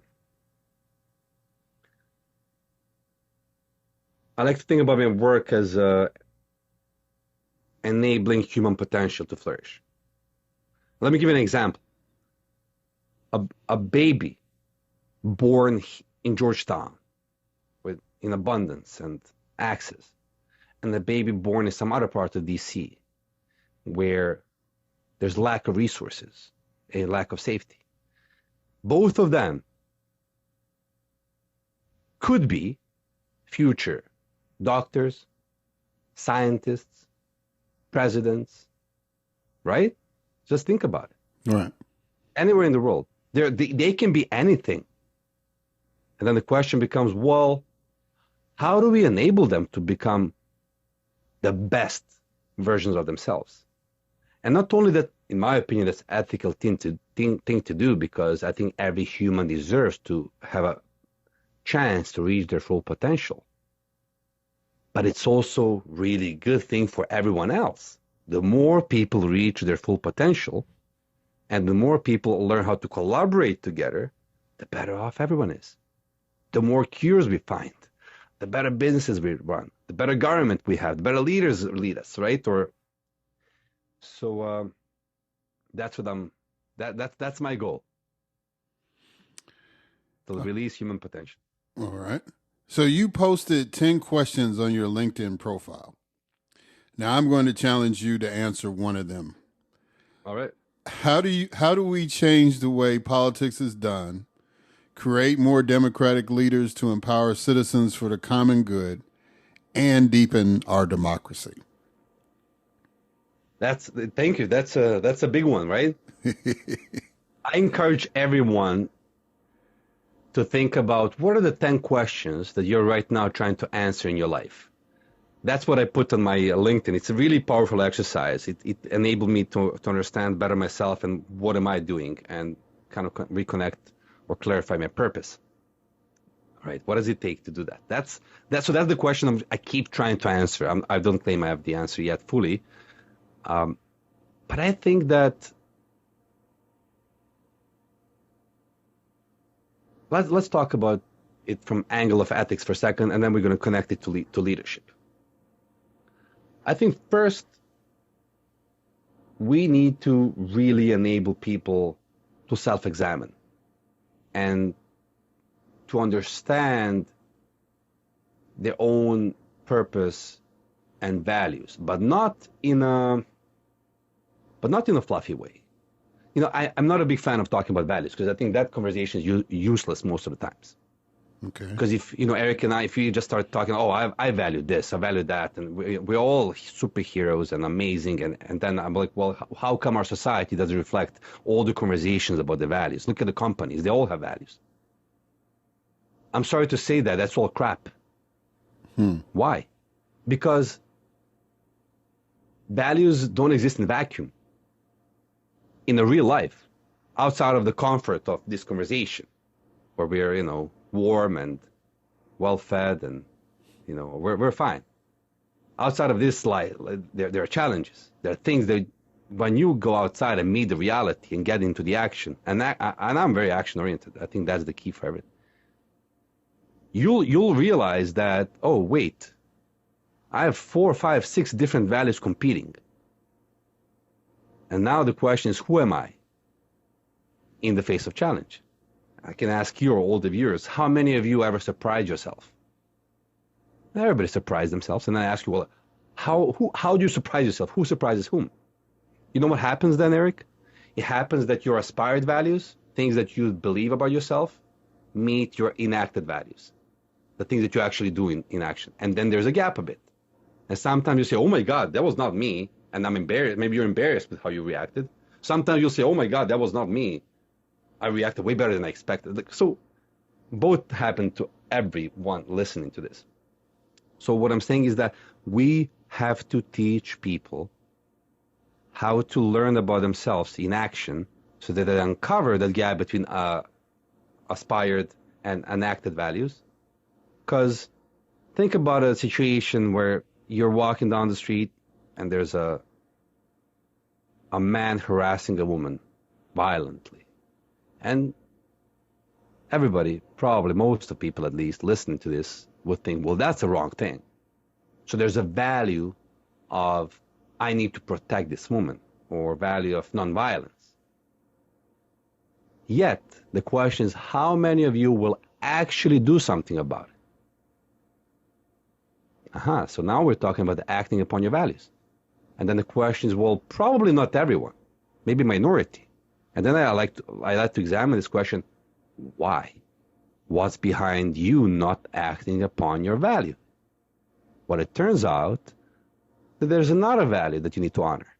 work as enabling human potential to flourish. Let me give you an example. A baby born in Georgetown in abundance and access, and a baby born in some other part of DC where there's lack of resources, a lack of safety. Both of them could be future doctors, scientists, presidents, right? Just think about it. Right. Anywhere in the world. They can be anything. And then the question becomes, well, how do we enable them to become the best versions of themselves? And not only that, in my opinion, that's ethical thing to do, because I think every human deserves to have a chance to reach their full potential. But it's also really good thing for everyone else. The more people reach their full potential, and the more people learn how to collaborate together, the better off everyone is. The more cures we find, the better businesses we run, the better government we have, the better leaders lead us, right? So that's what that's my goal. to release human potential. All right. So you posted 10 questions on your LinkedIn profile. Now I'm going to challenge you to answer one of them. All right. How do we change the way politics is done, create more democratic leaders to empower citizens for the common good, and deepen our democracy? Thank you. That's a big one, right? I encourage everyone to think about what are the 10 questions that you're right now trying to answer in your life. That's what I put on my LinkedIn. It's a really powerful exercise. It enabled me to understand better myself and what am I doing and kind of reconnect or clarify my purpose. Right? What does it take to do that? That's the question I keep trying to answer. I don't claim I have the answer yet fully. But I think that let's talk about it from angle of ethics for a second, and then we're going to connect it to leadership. I think first we need to really enable people to self-examine and to understand their own purpose and values, but not in a fluffy way. You know, I'm not a big fan of talking about values because I think that conversation is useless most of the times. Okay. Because if, Eric and I, if we just start talking, I value this, I value that, and we're all superheroes and amazing, and then I'm like, well, how come our society doesn't reflect all the conversations about the values? Look at the companies, they all have values. I'm sorry to say that's all crap. Why? Because values don't exist in a vacuum. In a real life, outside of the comfort of this conversation, where we're, warm and well-fed and, we're fine. Outside of this life, there are challenges. There are things that when you go outside and meet the reality and get into the action, and I'm very action-oriented. I think that's the key for everything. You'll realize that, oh, wait, I have 4, 5, 6 different values competing. And now the question is, who am I in the face of challenge? I can ask you or all the viewers, how many of you ever surprised yourself? Everybody surprised themselves. And I ask you, well, how do you surprise yourself? Who surprises whom? You know what happens then, Eric? It happens that your aspired values, things that you believe about yourself, meet your enacted values, the things that you actually do in action. And then there's a gap a bit. And sometimes you say, oh my God, that was not me. And I'm embarrassed. Maybe you're embarrassed with how you reacted. Sometimes you'll say, oh my God, that was not me. I reacted way better than I expected. So both happen to everyone listening to this. So what I'm saying is that we have to teach people how to learn about themselves in action so that they uncover that gap between aspired and enacted values. Because think about a situation where you're walking down the street and there's a man harassing a woman violently. And everybody, probably most of the people at least, listening to this would think, well, that's the wrong thing. So there's a value of, I need to protect this woman, or value of nonviolence. Yet, the question is, how many of you will actually do something about it? So now we're talking about acting upon your values. And then the question is, well, probably not everyone, maybe minority. And then I like to examine this question, why? What's behind you not acting upon your value? Well, it turns out that there's another value that you need to honor,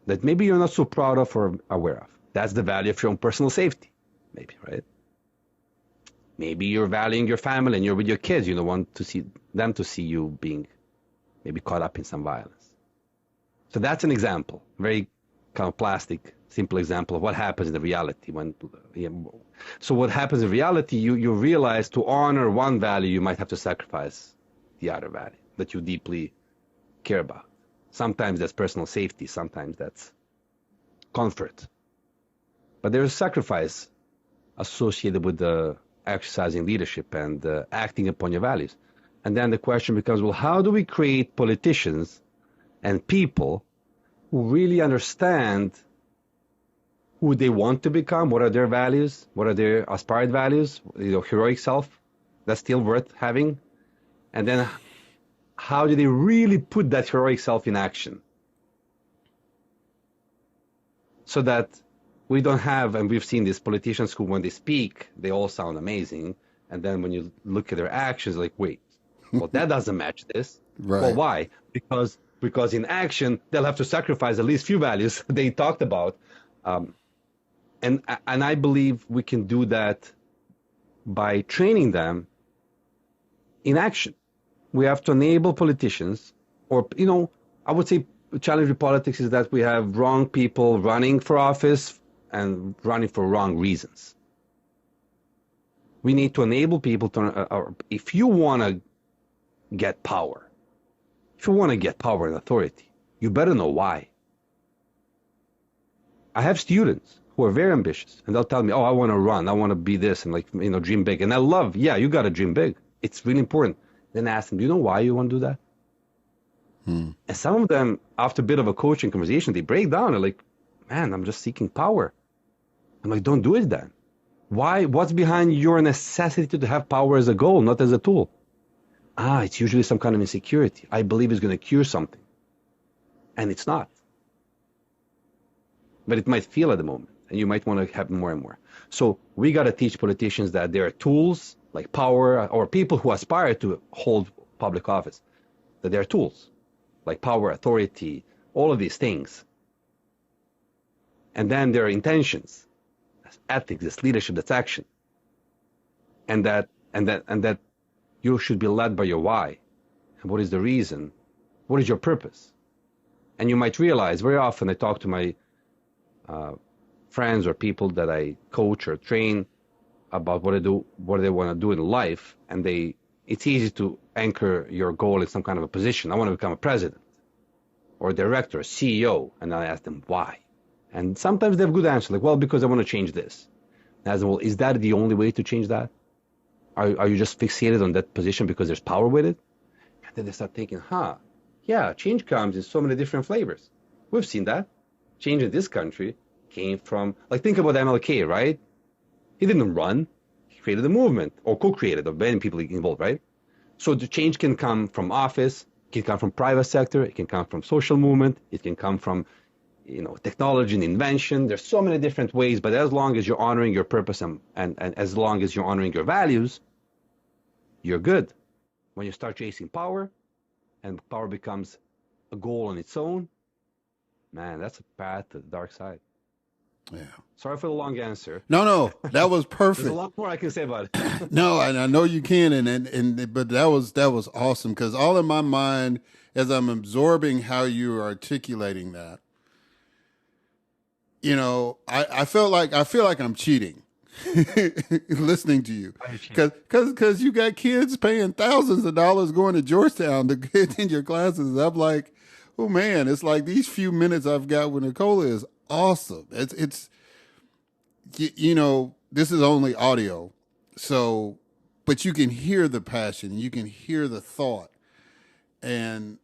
that maybe you're not so proud of or aware of. That's the value of your own personal safety, maybe, right? Maybe you're valuing your family and you're with your kids. You don't want to see them to see you being maybe caught up in some violence. So that's an example, very kind of plastic, simple example of what happens in the reality. So what happens in reality, you realize to honor one value, you might have to sacrifice the other value that you deeply care about. Sometimes that's personal safety, sometimes that's comfort. But there's a sacrifice associated with the exercising leadership and acting upon your values. And then the question becomes, well, how do we create politicians and people who really understand who they want to become, what are their values, what are their aspired values, heroic self that's still worth having, and then how do they really put that heroic self in action so that we don't have, and we've seen these politicians who, when they speak, they all sound amazing, and then when you look at their actions, like, wait, well, that doesn't match this. Right. Well, why? Because in action, they'll have to sacrifice at least few values they talked about. And I believe we can do that by training them in action. We have to enable politicians, or, I would say the challenge with politics is that we have wrong people running for office and running for wrong reasons. We need to enable people to, if you want to get power, and authority, you better know why. I have students who are very ambitious, and they'll tell me, oh, I want to run, I want to be this, and dream big. And I love, yeah, you got to dream big. It's really important. Then I ask them, do you know why you want to do that? And some of them, after a bit of a coaching conversation, they break down. They're like, man, I'm just seeking power. I'm like, don't do it then. Why? What's behind your necessity to have power as a goal, not as a tool? It's usually some kind of insecurity. I believe it's going to cure something. And it's not. But it might feel at the moment, and you might want to have more and more. So we got to teach politicians that there are tools like power, or people who aspire to hold public office, that there are tools like power, authority, all of these things. And then there are intentions. That's ethics, that's leadership, that's action. And that you should be led by your why. And what is the reason? What is your purpose? And you might realize, very often I talk to my friends or people that I coach or train about what they want to do in life, and it's easy to anchor your goal in some kind of a position. I want to become a president or a director, a CEO, and I ask them why. And sometimes they have good answers, like, well, because I want to change this. And I ask them, well, is that the only way to change that? Are you just fixated on that position because there's power with it? And then they start thinking, yeah, change comes in so many different flavors. We've seen that. Change in this country came from, like, think about MLK, right? He didn't run. He created a movement, or co-created, or many people involved, right? So the change can come from office, it can come from private sector, it can come from social movement, it can come from, technology and invention. There's so many different ways, but as long as you're honoring your purpose and as long as you're honoring your values, you're good. When you start chasing power, and power becomes a goal on its own, man, that's a path to the dark side. Yeah. Sorry for the long answer. No, that was perfect. There's a lot more I can say about it. No, and I know you can, but that was awesome, because all in my mind, as I'm absorbing how you're articulating that, I feel like I'm cheating listening to you, because you got kids paying thousands of dollars going to Georgetown to get in your classes. I'm like, oh man, it's like these few minutes I've got with Nikola is awesome. It's this is only audio, so, but you can hear the passion, you can hear the thought, and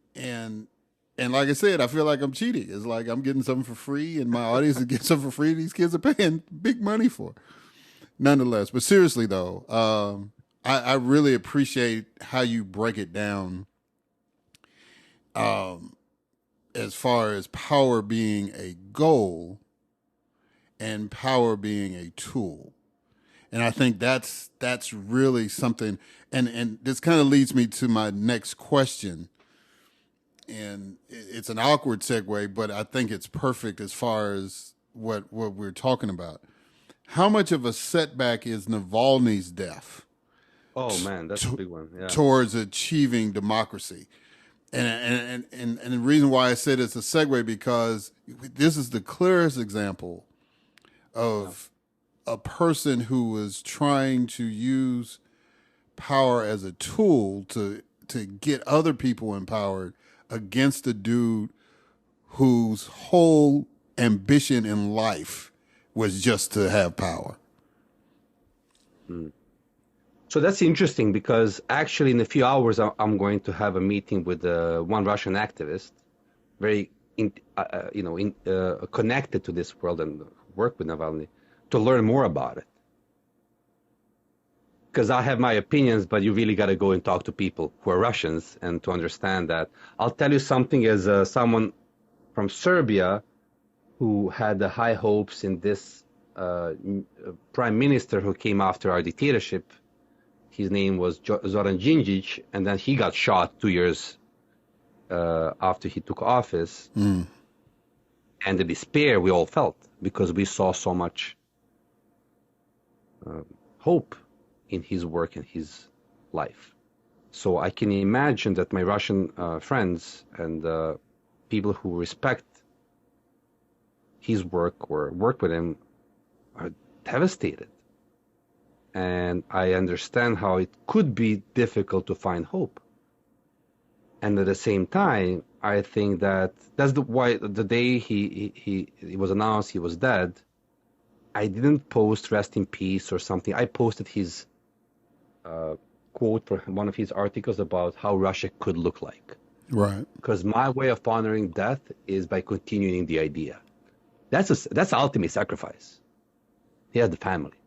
like I said, I feel like I'm cheating. It's like I'm getting something for free, and my audience is getting something for free. These kids are paying big money for, nonetheless. But seriously though, I really appreciate how you break it down. As far as power being a goal and power being a tool. And I think that's really something. And this kind of leads me to my next question. And it's an awkward segue, but I think it's perfect as far as what we're talking about. How much of a setback is Navalny's death? Oh man, that's a big one. Yeah. Towards achieving democracy? And the reason why I said it's a segue, because this is the clearest example of a person who was trying to use power as a tool to get other people empowered against a dude whose whole ambition in life was just to have power. So that's interesting, because actually in a few hours I'm going to have a meeting with one Russian activist, very connected to this world and work with Navalny, to learn more about it. Because I have my opinions, but you really got to go and talk to people who are Russians and to understand that. I'll tell you something as someone from Serbia who had the high hopes in this prime minister who came after our dictatorship. His name was Zoran Đinđić, and then he got shot 2 years after he took office. And the despair we all felt because we saw so much hope in his work and his life. So I can imagine that my Russian friends and people who respect his work or work with him are devastated. And I understand how it could be difficult to find hope. And at the same time, I think that that's why the day he was announced he was dead, I didn't post rest in peace or something. I posted his quote for one of his articles about how Russia could look like. Right. Because my way of honoring death is by continuing the idea. That's ultimate sacrifice. He has the family.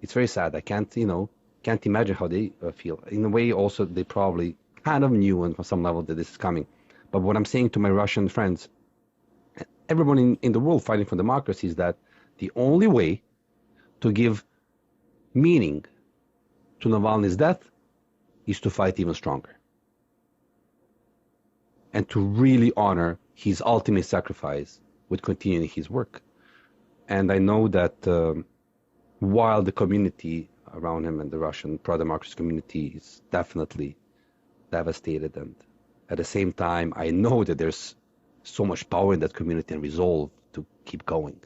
It's very sad. I can't imagine how they feel. In a way, also, they probably kind of knew on some level that this is coming. But what I'm saying to my Russian friends, everyone in the world fighting for democracy, is that the only way to give meaning to Navalny's death is to fight even stronger and to really honor his ultimate sacrifice with continuing his work. And I know that while the community around him and the Russian pro-democracy community is definitely devastated, and at the same time, I know that there's so much power in that community and resolve to keep going.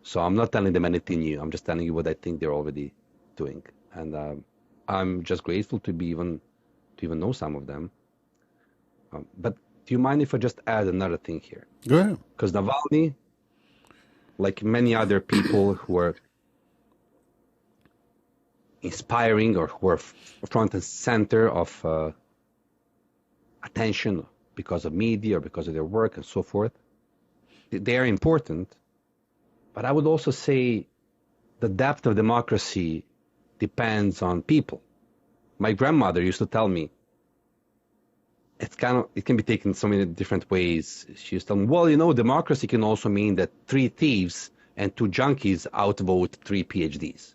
So I'm not telling them anything new. I'm just telling you what I think they're already doing. And I'm just grateful to even know some of them. But do you mind if I just add another thing here? Go ahead. Because Navalny, like many other people who are inspiring or who are front and center of attention because of media or because of their work and so forth, they are important. But I would also say the depth of democracy depends on people. My grandmother used to tell me, it can be taken so many different ways. She used to tell me, well, democracy can also mean that 3 thieves and 2 junkies outvote 3 PhDs.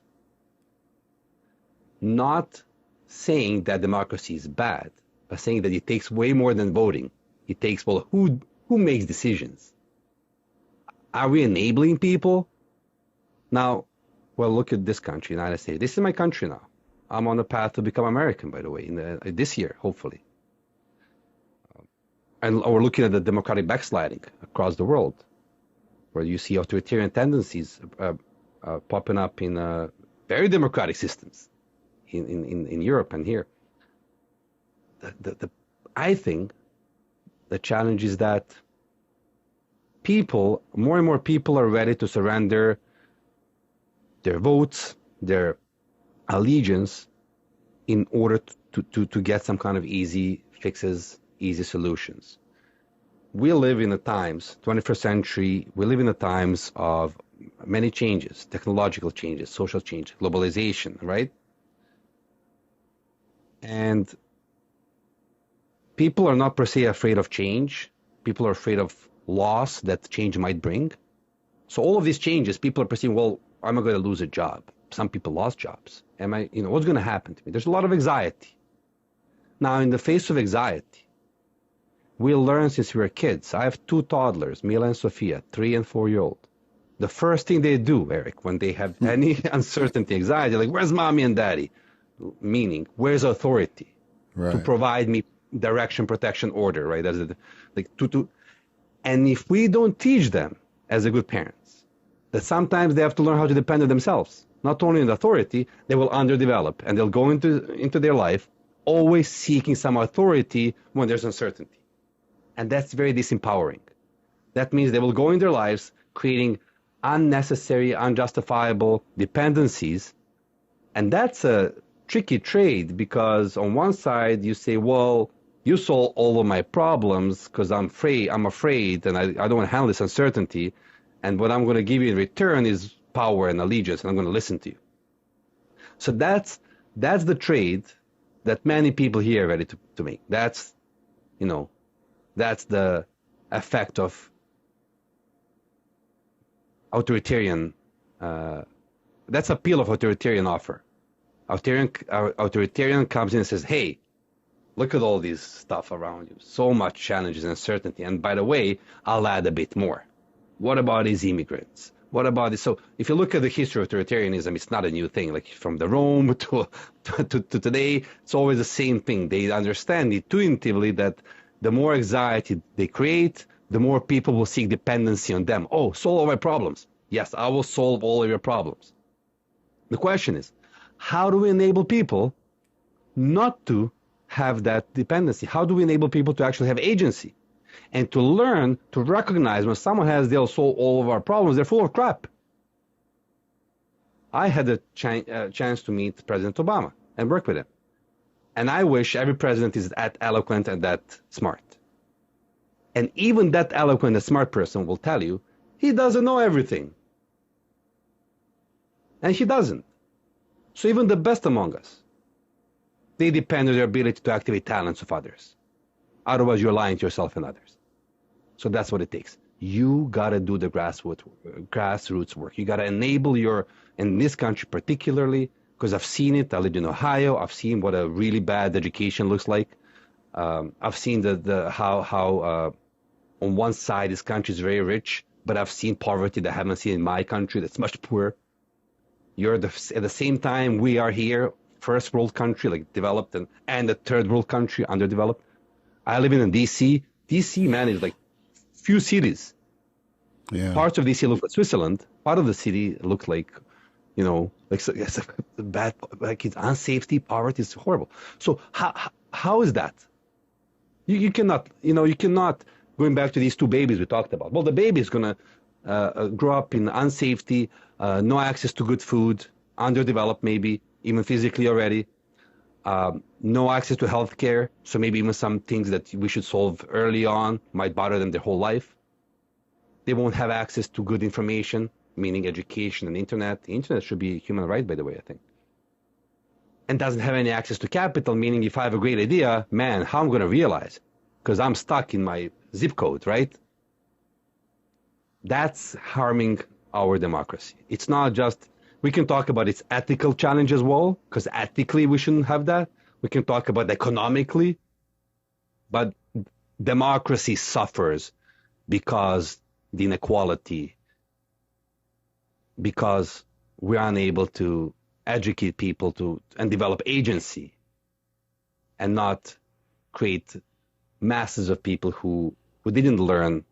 Not saying that democracy is bad, but saying that it takes way more than voting. It takes, who makes decisions? Are we enabling people? Now, look at this country, United States. This is my country now. I'm on the path to become American, by the way, this year, hopefully. And we're looking at the democratic backsliding across the world, where you see authoritarian tendencies popping up in very democratic systems in Europe and here. I think the challenge is that more and more people are ready to surrender their votes, their allegiance, in order to get some kind of easy fixes, easy solutions. We live in the times, 21st century, we live in the times of many changes, technological changes, social change, globalization, right? And people are not per se afraid of change. People are afraid of loss that change might bring. So all of these changes, people are perceiving, am I going to lose a job? Some people lost jobs. What's going to happen to me? There's a lot of anxiety. Now, in the face of anxiety, we learn since we were kids. I have 2 toddlers, Mila and Sophia, 3 and 4-year-old. The first thing they do, Eric, when they have any uncertainty, anxiety, like, where's mommy and daddy? Meaning, where's authority to provide me direction, protection, order, right? That's and if we don't teach them as a good parents, that sometimes they have to learn how to depend on themselves, not only on authority, they will underdevelop and they'll go into their life always seeking some authority when there's uncertainty. And that's very disempowering. That means they will go in their lives creating unnecessary, unjustifiable dependencies. And that's a tricky trade, because on one side you say, you solve all of my problems because I'm afraid and I don't want to handle this uncertainty. And what I'm going to give you in return is power and allegiance, and I'm going to listen to you. So that's the trade that many people here are ready to make. That's the effect of authoritarian. That's appeal of authoritarian offer. Authoritarian comes in and says, "Hey, look at all this stuff around you. So much challenges and uncertainty. And by the way, I'll add a bit more. What about these immigrants? What about this?" So if you look at the history of authoritarianism, it's not a new thing. Like from the Rome to today, it's always the same thing. They understand intuitively that the more anxiety they create, the more people will seek dependency on them. Oh, solve all my problems. Yes, I will solve all of your problems. The question is, how do we enable people not to have that dependency? How do we enable people to actually have agency and to learn to recognize when someone has, they'll solve all of our problems, they're full of crap? I had a chance to meet President Obama and work with him. And I wish every president is that eloquent and that smart. And even that eloquent and smart person will tell you he doesn't know everything. And he doesn't. So even the best among us, they depend on their ability to activate talents of others. Otherwise, you're lying to yourself and others. So that's what it takes. You got to do the grassroots work. You got to enable in this country particularly, because I've seen it. I lived in Ohio. I've seen what a really bad education looks like. I've seen how on one side this country is very rich, but I've seen poverty that I haven't seen in my country that's much poorer. At the same time, we are here, first world country, like developed, and a third world country, underdeveloped. I live in DC. DC, man, is like few cities. Yeah. Parts of DC look like Switzerland. Part of the city looks like, it's bad, like it's unsafety, poverty is horrible. So how is that? You cannot, going back to these two babies we talked about. Well, the baby is going to grow up in unsafety, no access to good food, underdeveloped maybe, even physically already, no access to health care, so maybe even some things that we should solve early on might bother them their whole life. They won't have access to good information, meaning education and internet. The internet should be a human right, by the way, I think. And doesn't have any access to capital, meaning if I have a great idea, man, how am I going to realize? Because I'm stuck in my zip code, right? That's harming our democracy. It's not just, we can talk about its ethical challenge as well, because ethically we shouldn't have that. We can talk about economically, but democracy suffers because the inequality, because we're unable to educate people and develop agency and not create masses of people who didn't learn.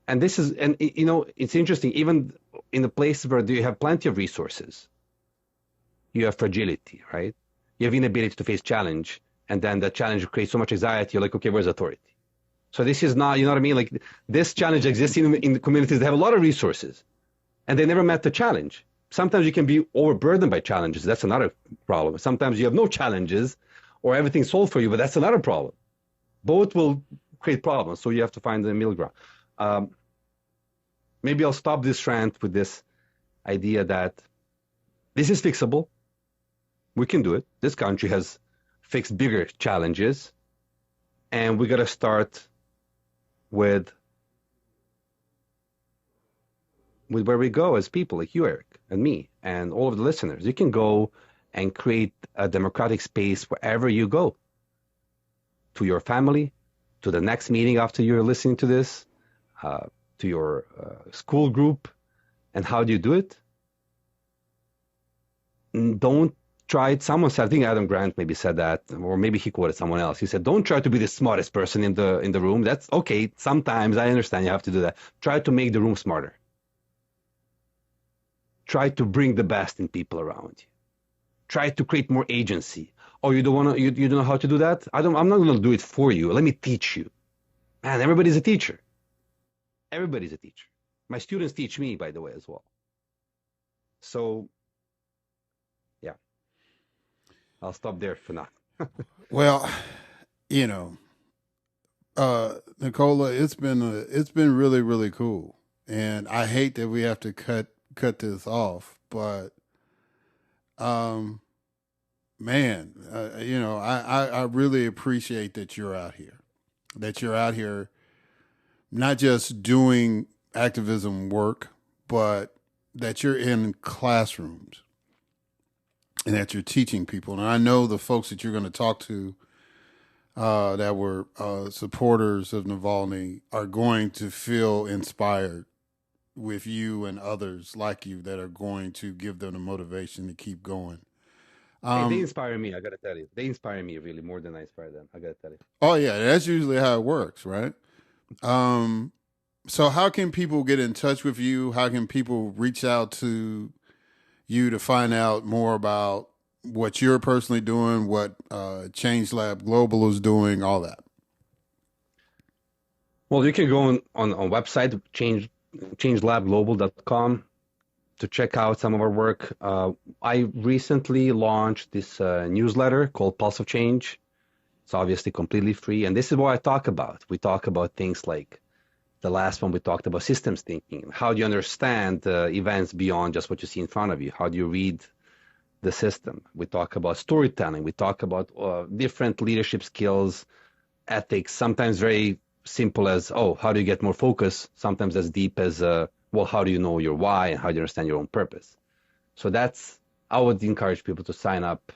And it's interesting, even in the places where you have plenty of resources, you have fragility, right? You have inability to face challenge, and then that challenge creates so much anxiety, you're like, okay, where's authority? So this is not, you know what I mean? Like this challenge exists in the communities that have a lot of resources, and they never met the challenge. Sometimes you can be overburdened by challenges. That's another problem. Sometimes you have no challenges or everything's solved for you, but that's another problem. Both will create problems, so you have to find the middle ground. Maybe I'll stop this rant with this idea that this is fixable. We can do it. This country has fixed bigger challenges, and we got to start with where we go as people, like you, Eric, and me, and all of the listeners. You can go and create a democratic space wherever you go, to your family, to the next meeting after you're listening to this, to your school group. And how do you do it? Don't try it. Someone said, I think Adam Grant maybe said that, or maybe he quoted someone else. He said, don't try to be the smartest person in the room. That's okay. Sometimes I understand you have to do that. Try to make the room smarter. Try to bring the best in people around you. Try to create more agency. Oh, you don't know how to do that? I'm not going to do it for you. Let me teach you. Man, everybody's a teacher. Everybody's a teacher. My students teach me, by the way, as well. So, yeah, I'll stop there for now. Well, Nikola, it's been really, really cool. and I hate that we have to cut this off, but man, I really appreciate that you're out here. That you're out here not just doing activism work, but that you're in classrooms and that you're teaching people. And I know the folks that you're going to talk to that were supporters of Navalny are going to feel inspired with you and others like you that are going to give them the motivation to keep going. They inspire me, I gotta tell you. They inspire me really more than I inspire them, I gotta tell you. Oh, yeah, that's usually how it works, right? So how can people get in touch with you? How can people reach out to you to find out more about what you're personally doing, what ChangeLab Global is doing, all that? Well, you can go on website, changelabglobal.com, to check out some of our work. I recently launched this newsletter called Pulse of Change. It's obviously completely free. And this is what I talk about. We talk about things like the last one, we talked about systems thinking. How do you understand events beyond just what you see in front of you? How do you read the system? We talk about storytelling. We talk about different leadership skills, ethics, sometimes very simple as, how do you get more focus? Sometimes as deep as, how do you know your why and how do you understand your own purpose? So I would encourage people to sign up.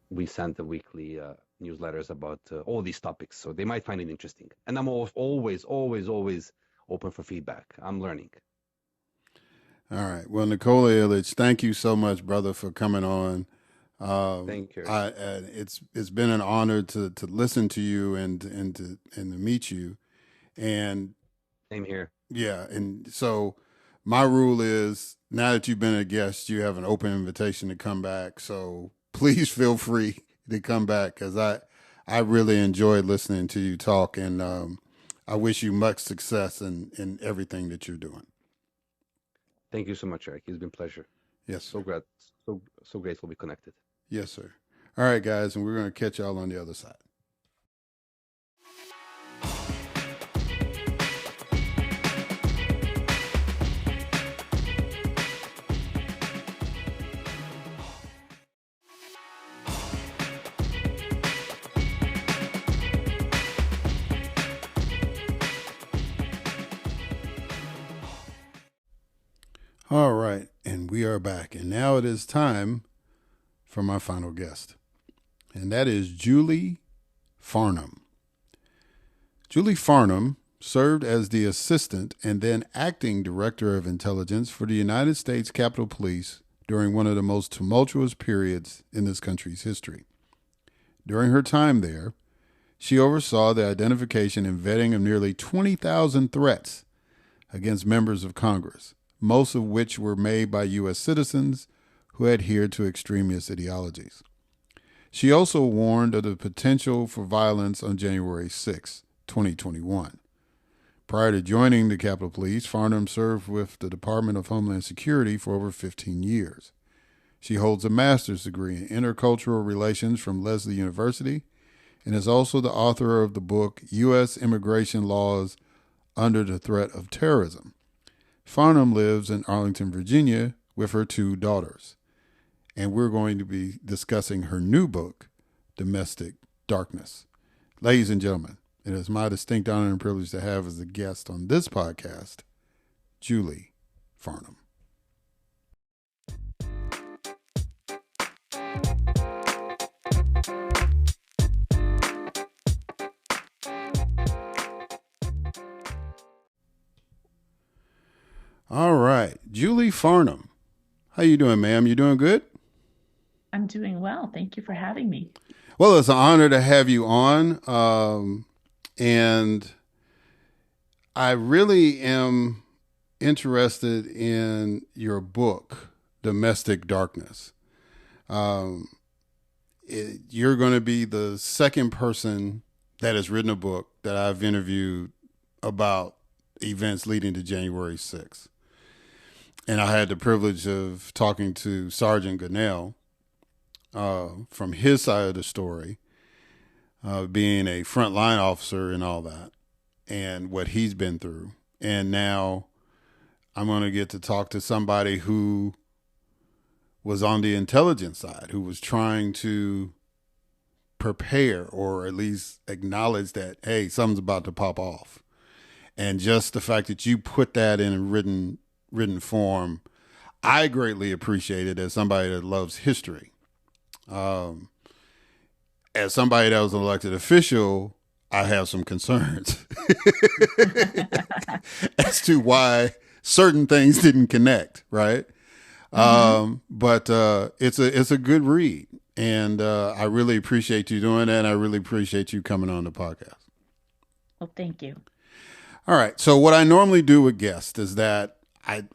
We send the weekly newsletters about all these topics, so they might find it interesting. And I'm always open for feedback. I'm learning. All right. Well, Nikola Ilic, thank you so much, brother, for coming on. Thank you. It's been an honor to listen to you and to meet you. And same here. Yeah, and so my rule is now that you've been a guest, you have an open invitation to come back. So please feel free to come back because I really enjoyed listening to you talk, and I wish you much success in everything that you're doing. Thank you so much, Eric. It's been a pleasure. Yes, sir. So grateful we connected. Yes, sir. All right, guys, and we're going to catch y'all on the other side. All right, and we are back. And now it is time for my final guest, and that is Julie Farnam. Julie Farnam served as the assistant and then acting director of intelligence for the United States Capitol Police during one of the most tumultuous periods in this country's history. During her time there, she oversaw the identification and vetting of nearly 20,000 threats against members of Congress, most of which were made by U.S. citizens who adhered to extremist ideologies. She also warned of the potential for violence on January 6, 2021. Prior to joining the Capitol Police, Farnam served with the Department of Homeland Security for over 15 years. She holds a master's degree in intercultural relations from Lesley University and is also the author of the book U.S. Immigration Laws Under the Threat of Terrorism. Farnam lives in Arlington, Virginia, with her 2 daughters. And we're going to be discussing her new book, Domestic Darkness. Ladies and gentlemen, it is my distinct honor and privilege to have as a guest on this podcast, Julie Farnam. All right, Julie Farnam. How you doing, ma'am? You doing good? I'm doing well. Thank you for having me. Well, it's an honor to have you on. And I really am interested in your book, Domestic Darkness. You're going to be the second person that has written a book that I've interviewed about events leading to January 6th. And I had the privilege of talking to Sergeant Gunnell from his side of the story, being a frontline officer and all that. and what he's been through. And now I'm going to get to talk to somebody who was on the intelligence side, who was trying to prepare or at least acknowledge that, hey, something's about to pop off. And just the fact that you put that in a written form, I greatly appreciate it as somebody that loves history. As somebody that was an elected official, I have some concerns as to why certain things didn't connect, right? But it's a good read, and I really appreciate you doing that. And I really appreciate you coming on the podcast. Well, thank you. All right. So what I normally do with guests is that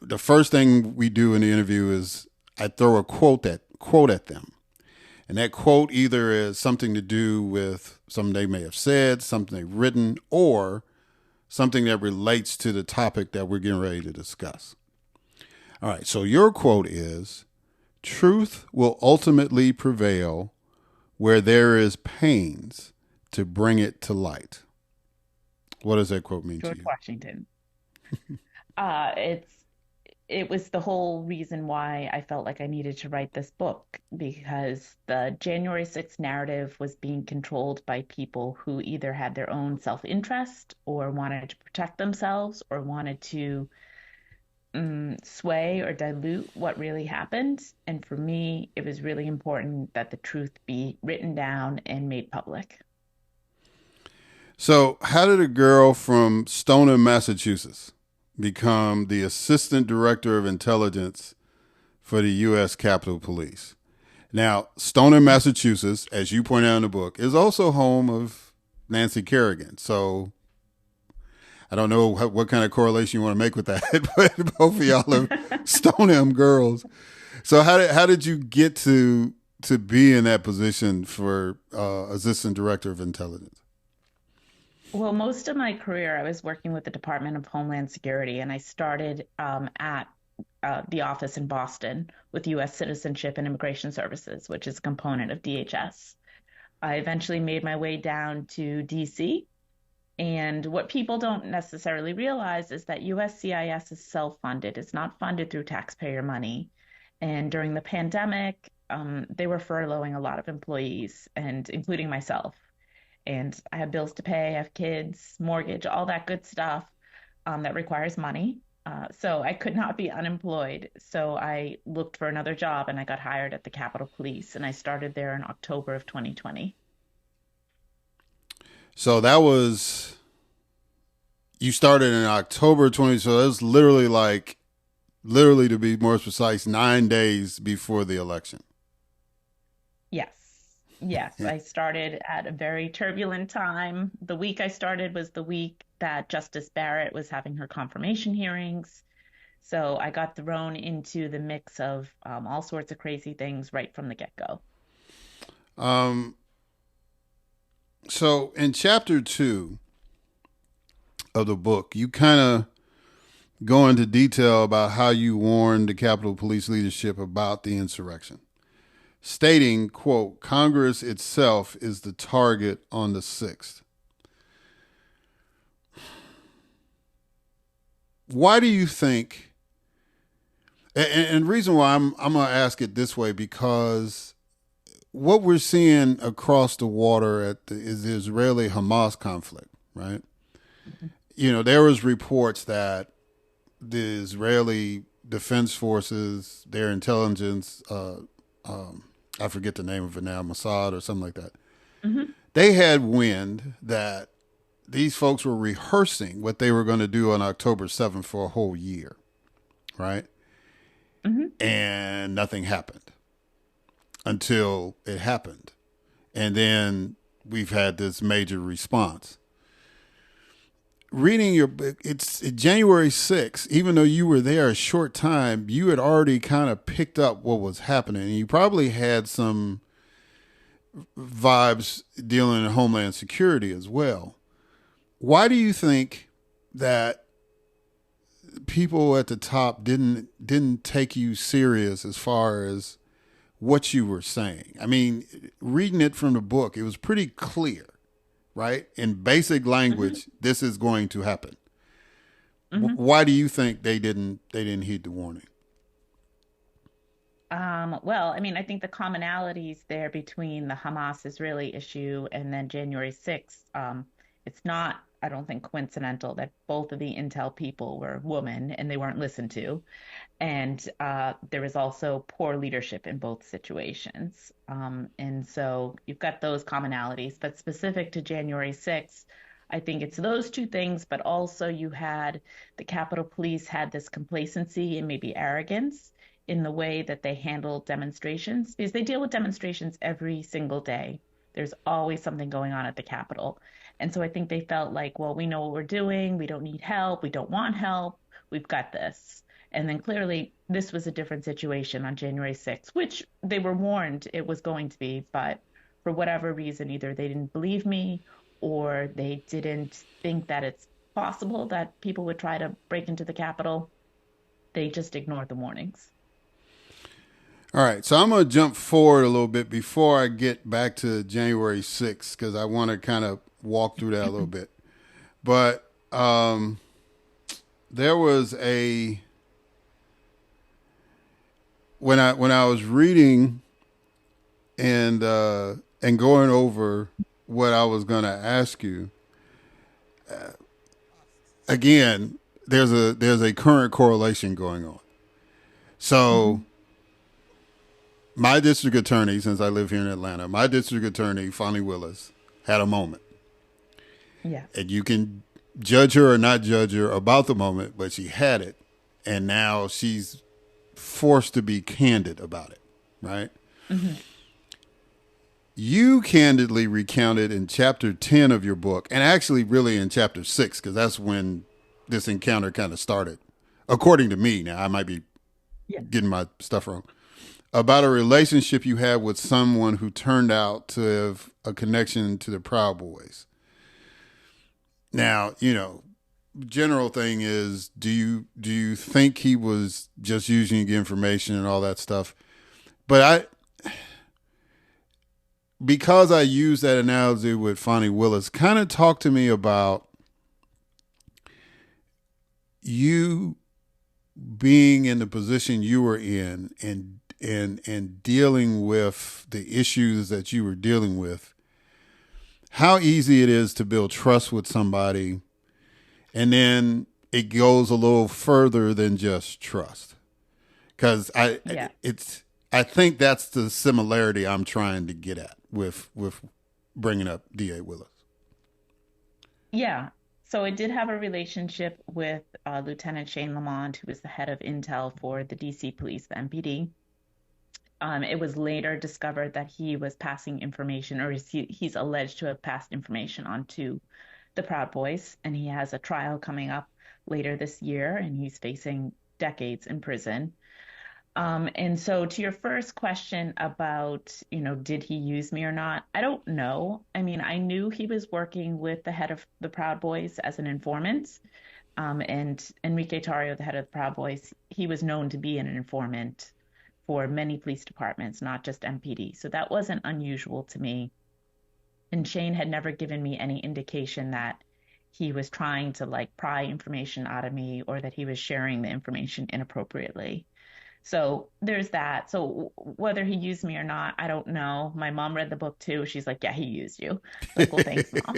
the first thing we do in the interview is I throw a quote at them, and that quote either is something to do with something they may have said, something they've written, or something that relates to the topic that we're getting ready to discuss. All right, so your quote is, "Truth will ultimately prevail where there is pains to bring it to light." What does that quote mean to George you? Washington. It was the whole reason why I felt like I needed to write this book, because the January 6th narrative was being controlled by people who either had their own self-interest or wanted to protect themselves or wanted to sway or dilute what really happened. And for me, it was really important that the truth be written down and made public. So how did a girl from Stoneham, Massachusetts become the Assistant Director of Intelligence for the U.S. Capitol Police? Now, Stoneham, Massachusetts, as you point out in the book, is also home of Nancy Kerrigan. So I don't know what kind of correlation you want to make with that, but both of y'all are Stoneham girls. So how did you get to be in that position for Assistant Director of Intelligence? Well, most of my career, I was working with the Department of Homeland Security, and I started at the office in Boston with U.S. Citizenship and Immigration Services, which is a component of DHS. I eventually made my way down to D.C., and what people don't necessarily realize is that USCIS is self-funded. It's not funded through taxpayer money. And during the pandemic, they were furloughing a lot of employees, and including myself. And I have bills to pay, I have kids, mortgage, all that good stuff that requires money. So I could not be unemployed. So I looked for another job and I got hired at the Capitol Police, and I started there in October of 2020. So you started in October 20, so that was literally to be more precise, 9 days before the election. Yes, I started at a very turbulent time. The week I started was the week that Justice Barrett was having her confirmation hearings. So I got thrown into the mix of all sorts of crazy things right from the get-go. So in chapter 2 of the book, you kind of go into detail about how you warned the Capitol Police leadership about the insurrection, stating, quote, "Congress itself is the target on the 6th. Why do you think, and the reason why I'm going to ask it this way, because what we're seeing across the water is the Israeli-Hamas conflict, right? Mm-hmm. You know, there was reports that the Israeli Defense Forces, their intelligence, I forget the name of it now, Mossad or something like that. Mm-hmm. They had wind that these folks were rehearsing what they were going to do on October 7th for a whole year, right? Mm-hmm. And nothing happened until it happened. And then we've had this major response. Reading your book, it's January 6th, even though you were there a short time, you had already kind of picked up what was happening. And you probably had some vibes dealing in Homeland Security as well. Why do you think that people at the top didn't take you serious as far as what you were saying? I mean, reading it from the book, it was pretty clear right? In basic language, this is going to happen. Why do you think they didn't heed the warning? Well, I mean, I think the commonalities there between the Hamas-Israeli issue and then January 6th, it's not, I don't think, coincidental that both of the intel people were women and they weren't listened to. And there was also poor leadership in both situations. And so you've got those commonalities. But specific to January 6th, I think it's those two things, but also you had the Capitol Police had this complacency and maybe arrogance in the way that they handle demonstrations, because they deal with demonstrations every single day. There's always something going on at the Capitol. And so I think they felt like, well, we know what we're doing. We don't need help. We don't want help. We've got this. And then clearly this was a different situation on January 6th, which they were warned it was going to be. But for whatever reason, either they didn't believe me or they didn't think that it's possible that people would try to break into the Capitol. They just ignored the warnings. All right, so I'm going to jump forward a little bit before I get back to January 6th, because I want to kind of walk through that a little bit. But there was when I was reading and going over what I was going to ask you, again, there's a current correlation going on. So my district attorney, since I live here in Atlanta, my district attorney, Fonnie Willis, had a moment. Yeah. And you can judge her or not judge her about the moment, but she had it. And now she's forced to be candid about it, right? Mm-hmm. You candidly recounted in chapter 10 of your book, and actually really in chapter 6, because that's when this encounter kind of started, according to me. Now, I might be getting my stuff wrong. About a relationship you had with someone who turned out to have a connection to the Proud Boys. Now, general thing is, do you think he was just using the information and all that stuff? But because I use that analogy with Fonnie Willis, kind of talk to me about you being in the position you were in and dealing with the issues that you were dealing with, how easy it is to build trust with somebody, and then it goes a little further than just trust. Because I think that's the similarity I'm trying to get at with bringing up D.A. Willis. Yeah. So I did have a relationship with Lieutenant Shane Lamont, who was the head of intel for the D.C. police, the MPD. It was later discovered that he was passing information, or he's alleged to have passed information on to the Proud Boys, and he has a trial coming up later this year, and he's facing decades in prison. And so to your first question about, did he use me or not? I don't know. I mean, I knew he was working with the head of the Proud Boys as an informant. And Enrique Tarrio, the head of the Proud Boys, he was known to be an informant for many police departments, not just MPD. So that wasn't unusual to me. And Shane had never given me any indication that he was trying to pry information out of me or that he was sharing the information inappropriately. So there's that. So whether he used me or not, I don't know. My mom read the book too. She's like, yeah, he used you. Like, well, thanks, Mom.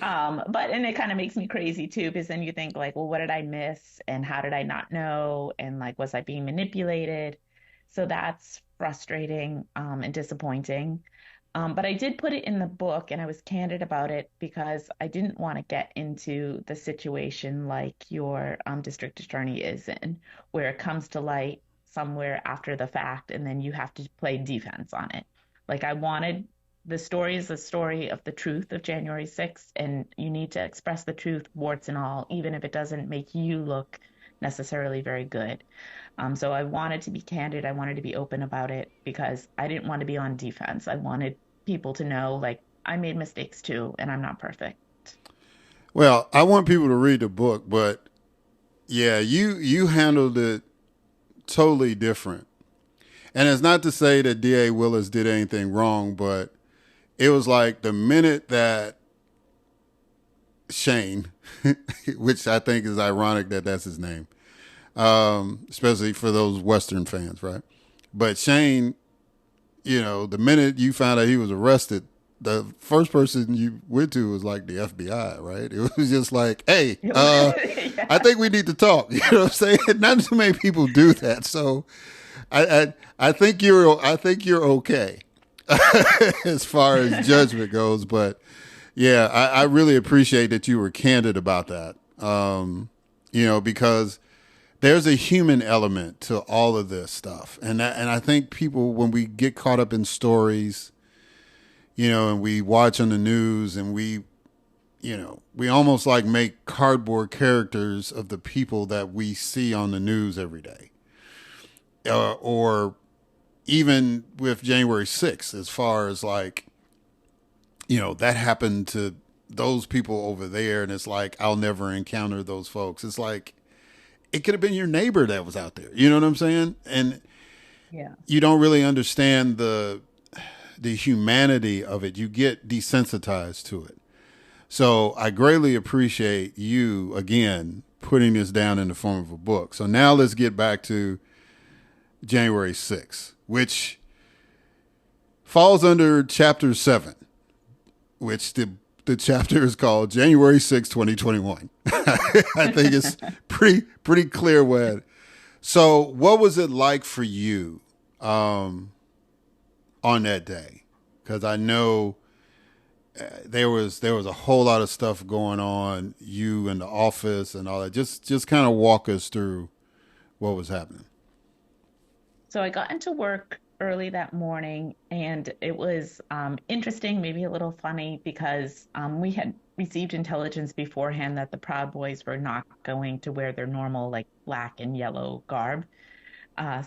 And it kind of makes me crazy too, because then you think well, what did I miss? And how did I not know? And was I being manipulated? So that's frustrating and disappointing. But I did put it in the book, and I was candid about it because I didn't want to get into the situation like your district attorney is in, where it comes to light somewhere after the fact, and then you have to play defense on it. I wanted the story is the story of the truth of January 6th, and you need to express the truth, warts and all, even if it doesn't make you look necessarily very good. So I wanted to be candid. I wanted to be open about it because I didn't want to be on defense. I wanted people to know, I made mistakes too, and I'm not perfect. Well, I want people to read the book, but yeah, you handled it totally different. And it's not to say that D.A. Willis did anything wrong, but it was like the minute that Shane, which I think is ironic that that's his name, especially for those Western fans, right? But Shane, the minute you found out he was arrested, the first person you went to was like the FBI, right? It was just like, hey, Yeah. I think we need to talk. You know what I'm saying? Not too many people do that, so I think you're okay as far as judgment goes. But yeah, I really appreciate that you were candid about that. Because there's a human element to all of this stuff, and I think people, when we get caught up in stories, and we watch on the news, and we almost like make cardboard characters of the people that we see on the news every day, or even with January 6th, as far as like, that happened to those people over there, and it's like, I'll never encounter those folks. It's like, it could have been your neighbor that was out there. You know what I'm saying? And Yeah. you don't really understand the humanity of it. You get desensitized to it. So I greatly appreciate you, again, putting this down in the form of a book. So now let's get back to January 6th, which falls under chapter 7, which the chapter is called January 6, 2021. I think it's pretty clear what. So what was it like for you on that day? Because I know there was a whole lot of stuff going on, you in the office and all that. Just kind of walk us through what was happening. So I got into work early that morning, and it was interesting, maybe a little funny, because we had received intelligence beforehand that the Proud Boys were not going to wear their normal, like, black and yellow garb.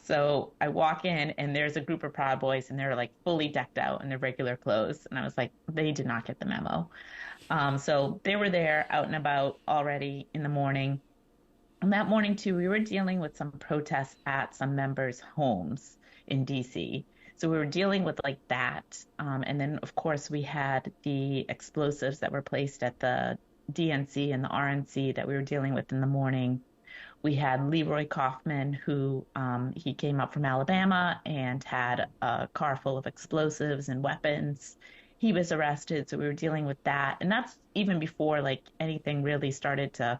So I walk in, and there's a group of Proud Boys, and they're like fully decked out in their regular clothes. And I was like, they did not get the memo. So they were there out and about already in the morning. And that morning, too, we were dealing with some protests at some members' homes in DC. So we were dealing with like that. And then, of course, we had the explosives that were placed at the DNC and the RNC that we were dealing with in the morning. We had Leroy Kaufman, who he came up from Alabama and had a car full of explosives and weapons. He was arrested, so we were dealing with that. And that's even before like anything really started to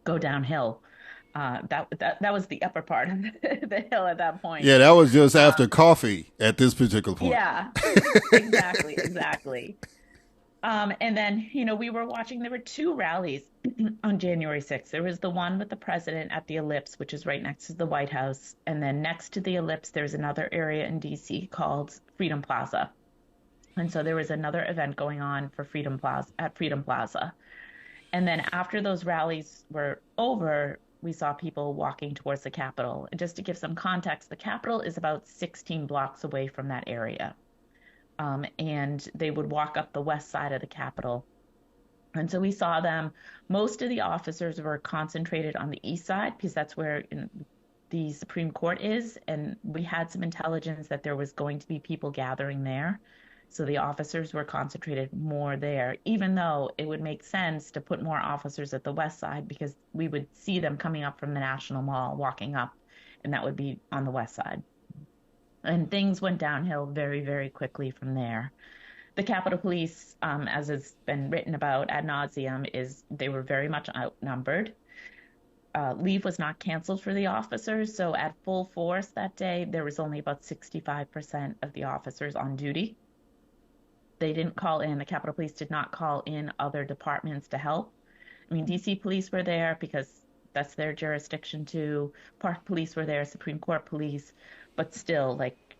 go downhill. That was the upper part of the hill at that point. Yeah, that was just after coffee at this particular point. Yeah, exactly. And then, we were watching, there were two rallies on January 6th. There was the one with the president at the Ellipse, which is right next to the White House. And then next to the Ellipse, there's another area in DC called Freedom Plaza. And so there was another event going on for Freedom Plaza. And then after those rallies were over, we saw people walking towards the Capitol. And just to give some context, the Capitol is about 16 blocks away from that area. And they would walk up the west side of the Capitol. And so we saw them. Most of the officers were concentrated on the east side because that's where the Supreme Court is. And we had some intelligence that there was going to be people gathering there. So the officers were concentrated more there, even though it would make sense to put more officers at the west side because we would see them coming up from the National Mall, walking up, and that would be on the west side. And things went downhill very, very quickly from there. The Capitol Police, as has been written about ad nauseum, they were very much outnumbered. Leave was not canceled for the officers, so at full force that day, there was only about 65% of the officers on duty. They didn't call in, the Capitol Police did not call in other departments to help. I mean, DC Police were there because that's their jurisdiction too. Park Police were there, Supreme Court Police, but still, like,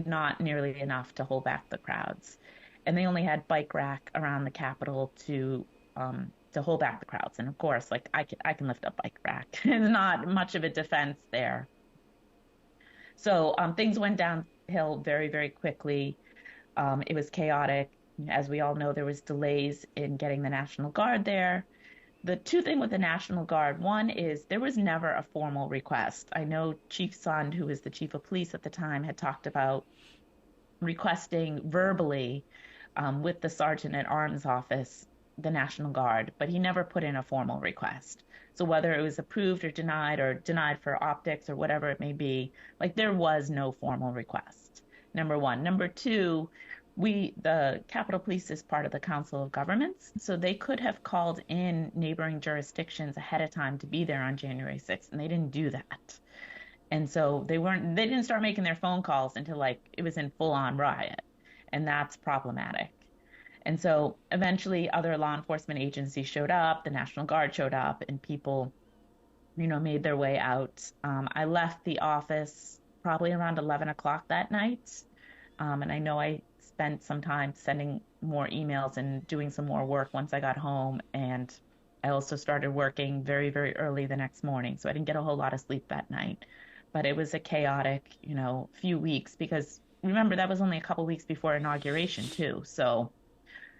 not nearly enough to hold back the crowds. And they only had bike rack around the Capitol to hold back the crowds. And of course, like, I can lift up bike rack. There's not much of a defense there. So things went downhill very, very quickly. It was chaotic. As we all know, there was delays in getting the National Guard there. the two thing with the National Guard, one is there was never a formal request. I know Chief Sund, who was the chief of police at the time, had talked about requesting verbally with the sergeant at arms office, the National Guard, but he never put in a formal request. So whether it was approved or denied for optics or whatever it may be, like there was no formal request. Number one. Number two, the Capitol Police is part of the Council of Governments, so they could have called in neighboring jurisdictions ahead of time to be there on January 6th, and they didn't do that. And so they didn't start making their phone calls until like it was in full-on riot, and that's problematic. And so eventually other law enforcement agencies showed up, the National Guard showed up, and people, made their way out. I left the office probably around 11 o'clock that night. And I know I spent some time sending more emails and doing some more work once I got home. And I also started working very, very early the next morning. So I didn't get a whole lot of sleep that night. But it was a chaotic, few weeks because remember, that was only a couple weeks before inauguration too. So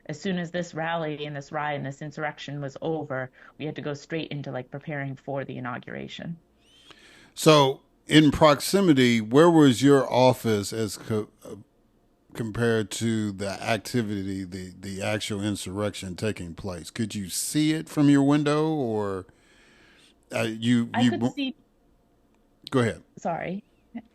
as soon as this rally and this riot and this insurrection was over, we had to go straight into like preparing for the inauguration. So in proximity, where was your office as compared to the activity, the actual insurrection taking place? Could you see it from your window, or I could see. Go ahead. Sorry.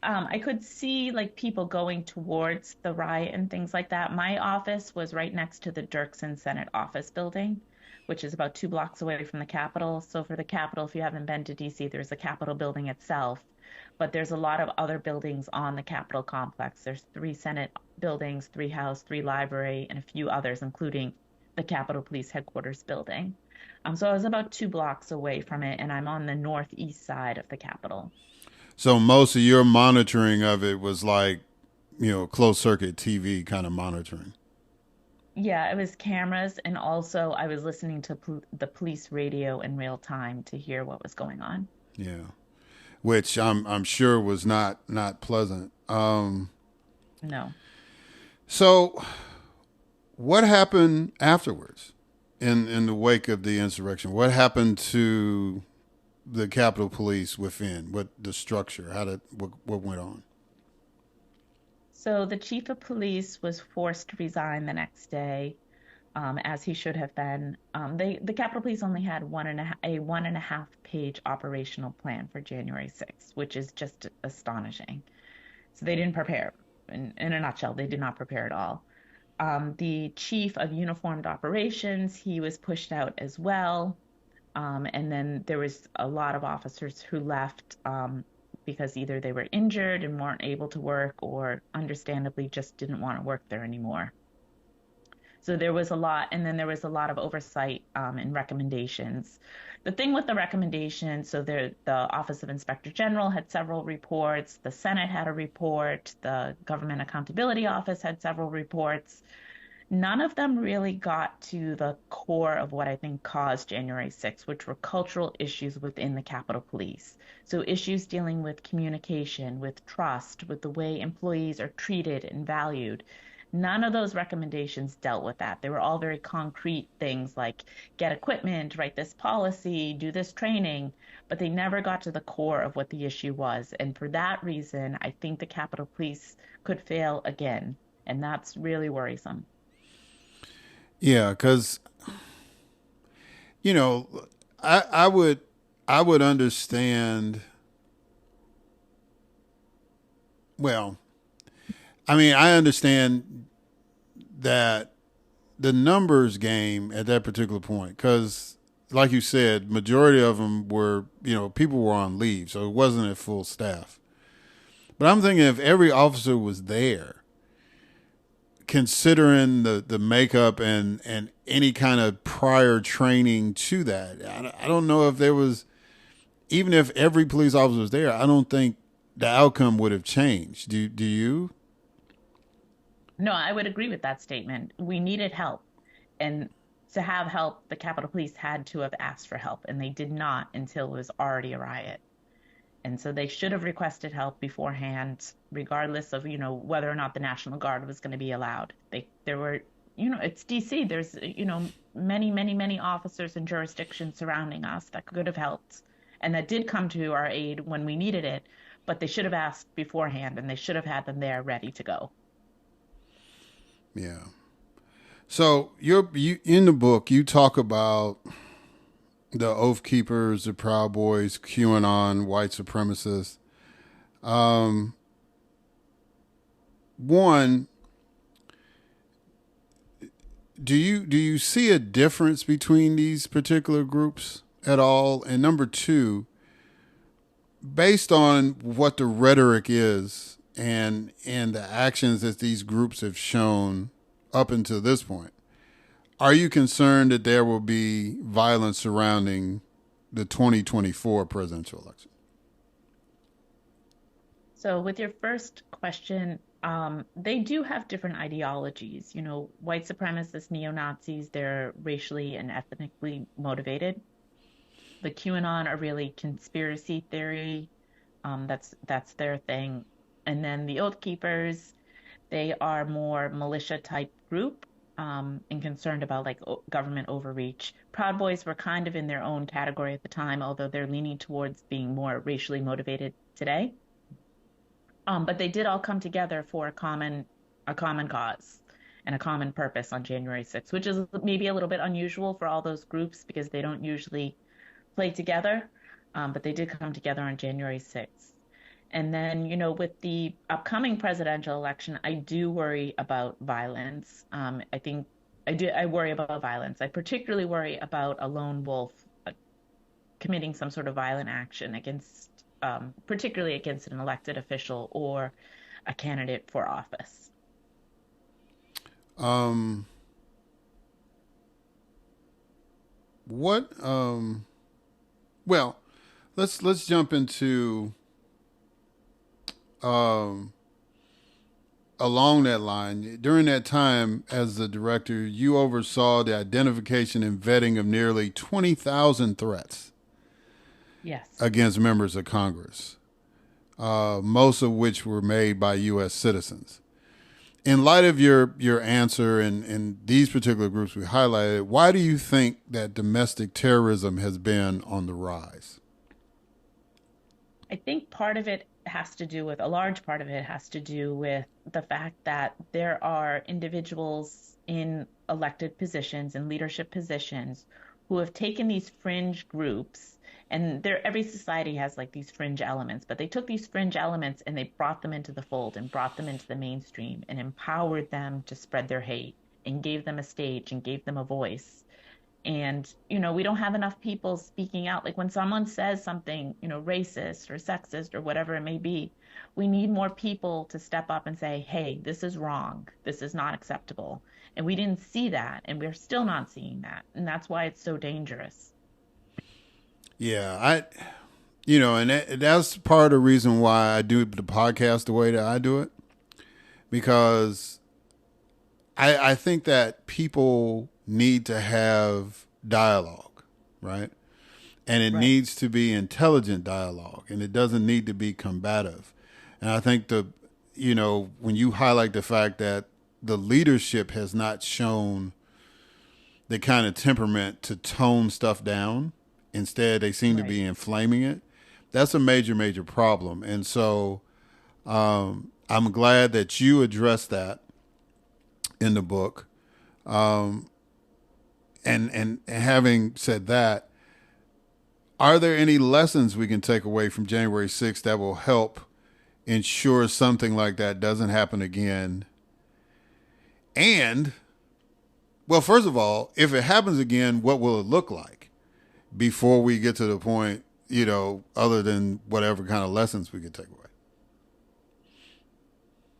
I could see like people going towards the riot and things like that. My office was right next to the Dirksen Senate office building, which is about 2 blocks away from the Capitol. So for the Capitol, if you haven't been to DC, there's the Capitol building itself, but there's a lot of other buildings on the Capitol complex. There's 3 Senate buildings, 3 House, 3 Library, and a few others, including the Capitol Police Headquarters building. So I was about 2 blocks away from it, and I'm on the northeast side of the Capitol. So most of your monitoring of it was like, closed circuit TV kind of monitoring. Yeah, it was cameras, and also I was listening to the police radio in real time to hear what was going on. Yeah, which I'm sure was not pleasant. No. So, what happened afterwards in the wake of the insurrection? What happened to the Capitol Police within? What the structure? What went on? So the chief of police was forced to resign the next day, as he should have been. The Capitol Police only had a 1.5 page operational plan for January 6th, which is just astonishing. So they didn't prepare. In a nutshell, they did not prepare at all. The chief of uniformed operations, he was pushed out as well. And then there was a lot of officers who left because either they were injured and weren't able to work, or understandably just didn't want to work there anymore. So there was a lot, and then there was a lot of oversight and recommendations. The thing with the recommendations, so the Office of Inspector General had several reports, the Senate had a report, the Government Accountability Office had several reports. None of them really got to the core of what I think caused January 6th, which were cultural issues within the Capitol Police. So issues dealing with communication, with trust, with the way employees are treated and valued. None of those recommendations dealt with that. They were all very concrete things like get equipment, write this policy, do this training, but they never got to the core of what the issue was. And for that reason, I think the Capitol Police could fail again. And that's really worrisome. Yeah, because, I would understand. Well, I understand that the numbers game at that particular point, because like you said, majority of them were, people were on leave, so it wasn't at full staff. But I'm thinking if every officer was there, considering the makeup and any kind of prior training to that, I don't know if there was, even if every police officer was there, I don't think the outcome would have changed. Do you? No, I would agree with that statement. We needed help. And to have help, the Capitol Police had to have asked for help, and they did not until it was already a riot. And so they should have requested help beforehand, regardless of, whether or not the National Guard was going to be allowed. There were it's DC. There's, many, many, many officers and jurisdictions surrounding us that could have helped and that did come to our aid when we needed it, but they should have asked beforehand and they should have had them there ready to go. Yeah. So you in the book, you talk about the Oath Keepers, the Proud Boys, QAnon, white supremacists. One, do you see a difference between these particular groups at all? And number two, based on what the rhetoric is and the actions that these groups have shown up until this point, are you concerned that there will be violence surrounding the 2024 presidential election? So with your first question, they do have different ideologies. White supremacists, neo-Nazis, they're racially and ethnically motivated. The QAnon are really conspiracy theory. That's their thing. And then the Oath Keepers, they are more militia type group, and concerned about like government overreach. Proud Boys were kind of in their own category at the time, although they're leaning towards being more racially motivated today. But they did all come together for a common cause and a common purpose on January 6th, which is maybe a little bit unusual for all those groups because they don't usually play together. But they did come together on January 6th. And then, with the upcoming presidential election, I do worry about violence. I worry about violence. I particularly worry about a lone wolf committing some sort of violent action against, particularly against an elected official or a candidate for office. Well, let's jump into along that line. During that time as the director, you oversaw the identification and vetting of nearly 20,000 threats. Yes. Against members of Congress, most of which were made by U.S. citizens. In light of your answer and these particular groups we highlighted, why do you think that domestic terrorism has been on the rise? I think a large part of it has to do with the fact that there are individuals in elected positions and leadership positions who have taken these fringe groups, and every society has like these fringe elements, but they took these fringe elements and they brought them into the fold and brought them into the mainstream and empowered them to spread their hate and gave them a stage and gave them a voice. And, we don't have enough people speaking out. Like when someone says something, racist or sexist or whatever it may be, we need more people to step up and say, hey, this is wrong. This is not acceptable. And we didn't see that, and we're still not seeing that. And that's why it's so dangerous. Yeah, and that's part of the reason why I do the podcast the way that I do it, because I think that people need to have dialogue, right? And it needs to be intelligent dialogue, and it doesn't need to be combative. And I think when you highlight the fact that the leadership has not shown the kind of temperament to tone stuff down, instead they seem to be inflaming it, that's a major, major problem. And so I'm glad that you addressed that in the book. And having said that, are there any lessons we can take away from January 6th that will help ensure something like that doesn't happen again? And, well, first of all, if it happens again, what will it look like before we get to the point, other than whatever kind of lessons we could take away?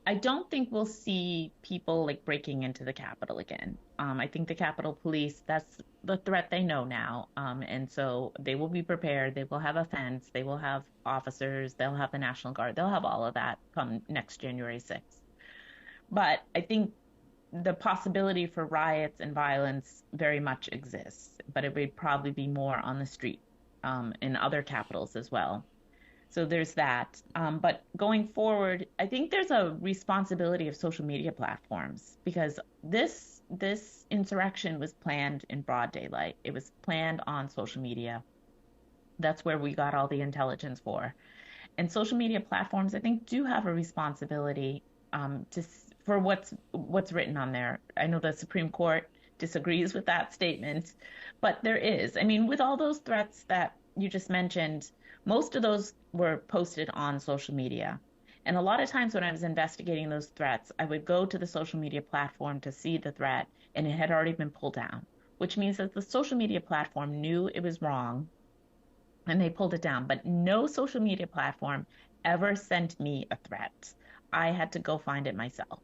I don't think we'll see people like breaking into the Capitol again. I think the Capitol Police, that's the threat they know now. And so they will be prepared. They will have a fence. They will have officers. They'll have the National Guard. They'll have all of that come next January 6th. But I think the possibility for riots and violence very much exists, but it would probably be more on the street, in other capitals as well. So there's that. But going forward, I think there's a responsibility of social media platforms because this insurrection was planned in broad daylight. It was planned on social media. That's where we got all the intelligence for. And social media platforms, I think, do have a responsibility for what's written on there. I know the Supreme Court disagrees with that statement, but there is. I mean, with all those threats that you just mentioned, most of those were posted on social media. And a lot of times when I was investigating those threats, I would go to the social media platform to see the threat, and it had already been pulled down, which means that the social media platform knew it was wrong and they pulled it down. But no social media platform ever sent me a threat. I had to go find it myself.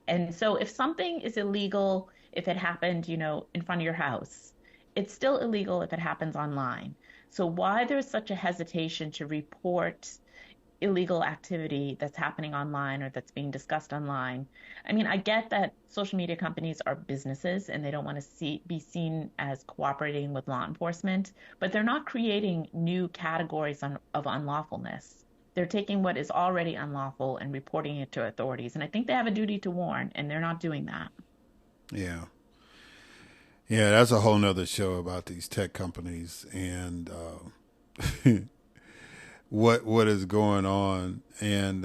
And so if something is illegal, if it happened, in front of your house, it's still illegal if it happens online. So why there's such a hesitation to report illegal activity that's happening online or that's being discussed online. I mean, I get that social media companies are businesses and they don't want to be seen as cooperating with law enforcement, but they're not creating new categories of unlawfulness. They're taking what is already unlawful and reporting it to authorities. And I think they have a duty to warn, and they're not doing that. Yeah. Yeah, that's a whole nother show about these tech companies and what is going on. And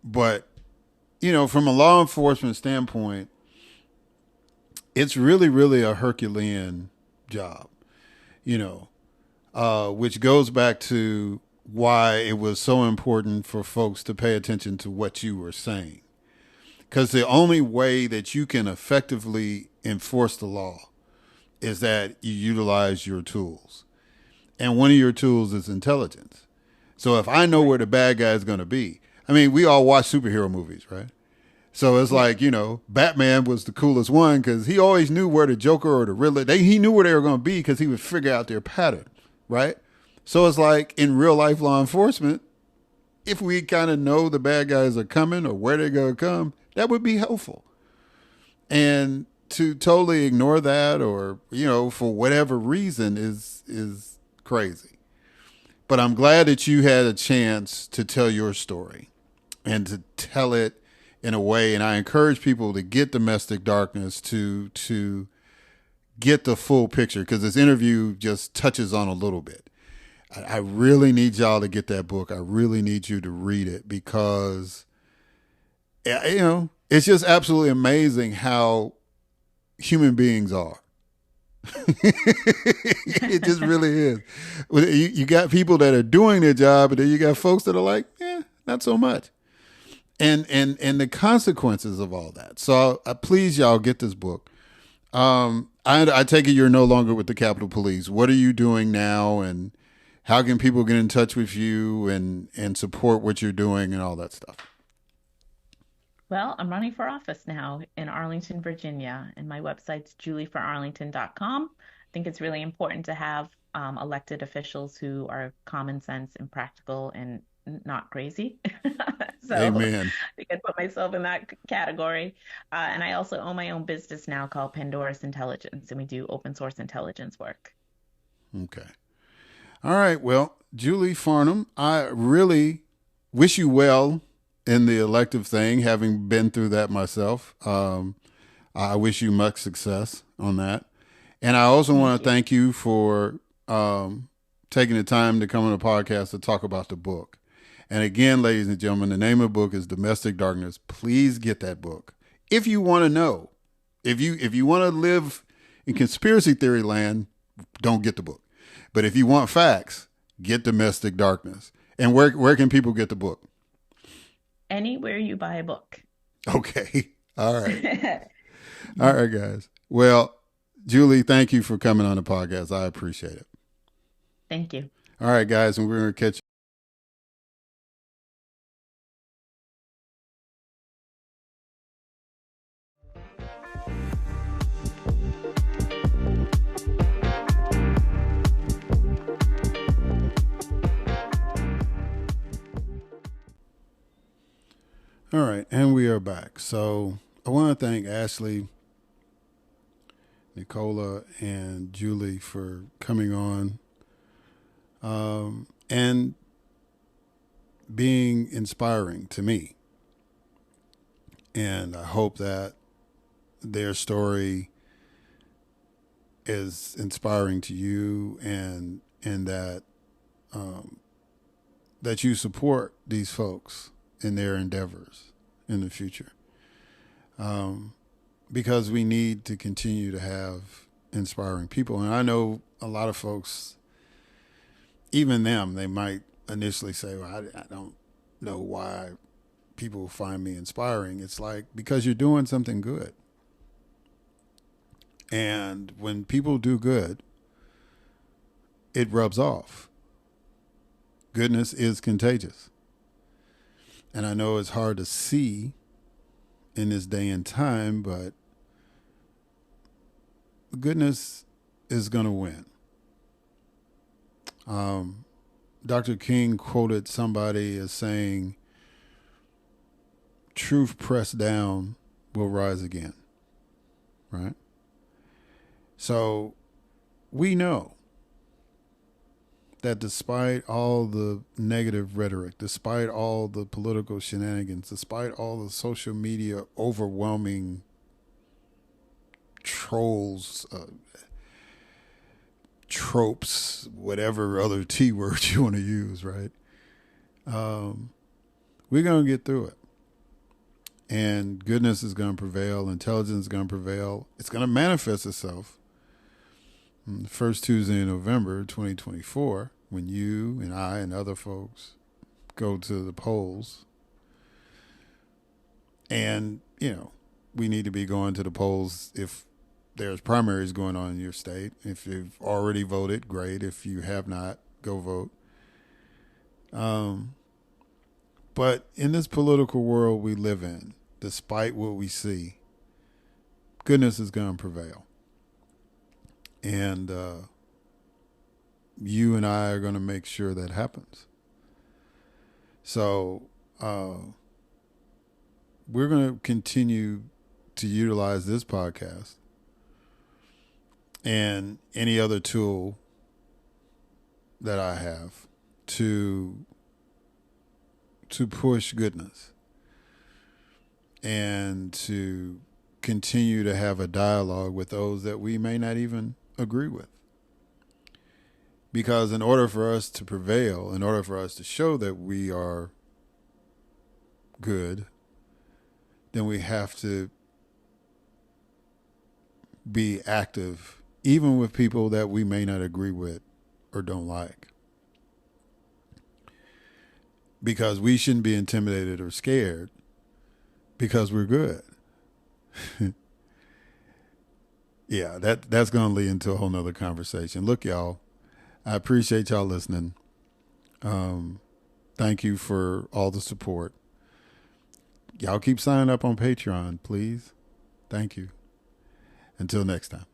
but from a law enforcement standpoint, it's really a Herculean job, which goes back to why it was so important for folks to pay attention to what you were saying. Because the only way that you can effectively enforce the law is that you utilize your tools. And one of your tools is intelligence. So if I know where the bad guy is going to be, I mean, we all watch superhero movies, right? So it's like, Batman was the coolest one because he always knew where the Joker or the Riddler, he knew where they were going to be because he would figure out their pattern, right? So it's like in real life law enforcement, if we kind of know the bad guys are coming or where they're going to come, that would be helpful. And to totally ignore that or, for whatever reason is crazy. But I'm glad that you had a chance to tell your story and to tell it in a way. And I encourage people to get Domestic Darkness to get the full picture because this interview just touches on a little bit. I really need y'all to get that book. I really need you to read it because, it's just absolutely amazing how human beings are. It just really is. You got people that are doing their job, and then you got folks that are like, not so much. And the consequences of all that. So please, y'all, get this book. I take it you're no longer with the Capitol Police. What are you doing now, and how can people get in touch with you and support what you're doing and all that stuff? Well, I'm running for office now in Arlington, Virginia, and my website's julieforarlington.com. I think it's really important to have elected officials who are common sense and practical and not crazy. So Amen. I think I put myself in that category. And I also own my own business now called Pandora's Intelligence, and we do open source intelligence work. Okay. All right. Well, Julie Farnam, I really wish you well in the elective thing, having been through that myself. I wish you much success on that. And I also want to thank you for taking the time to come on the podcast to talk about the book. And again, ladies and gentlemen, the name of the book is Domestic Darkness. Please get that book. If you want to know, if you want to live in conspiracy theory land, don't get the book. But if you want facts, get Domestic Darkness. And where can people get the book? Anywhere you buy a book. Okay. All right. All right, guys. Well, Julie, thank you for coming on the podcast. I appreciate it. Thank you. All right, guys. And we're going to catch you. All right, and we are back. So I want to thank Ashleigh, Nikola, and Julie for coming on. And being inspiring to me. And I hope that their story is inspiring to you, and that that you support these folks in their endeavors in the future. Because we need to continue to have inspiring people. And I know a lot of folks, even them, they might initially say, well, I don't know why people find me inspiring. It's like, because you're doing something good. And when people do good, it rubs off. Goodness is contagious. And I know it's hard to see in this day and time, but goodness is going to win. Dr. King quoted somebody as saying, truth pressed down will rise again. Right? So we know that despite all the negative rhetoric, despite all the political shenanigans, despite all the social media overwhelming trolls, tropes, whatever other T words you want to use, right? We're going to get through it. And goodness is going to prevail. Intelligence is going to prevail. It's going to manifest itself. The first Tuesday in November 2024, when you and I and other folks go to the polls. And, you know, we need to be going to the polls if there's primaries going on in your state. If you've already voted, great. If you have not, go vote. But in this political world we live in, despite what we see, goodness is going to prevail. And you and I are going to make sure that happens. So we're going to continue to utilize this podcast and any other tool that I have to push goodness and to continue to have a dialogue with those that we may not even agree with. Because in order for us to prevail, in order for us to show that we are good, then we have to be active, even with people that we may not agree with or don't like. Because we shouldn't be intimidated or scared because we're good. Yeah, that's going to lead into a whole nother conversation. Look, y'all, I appreciate y'all listening. Thank you for all the support. Y'all keep signing up on Patreon, please. Thank you. Until next time.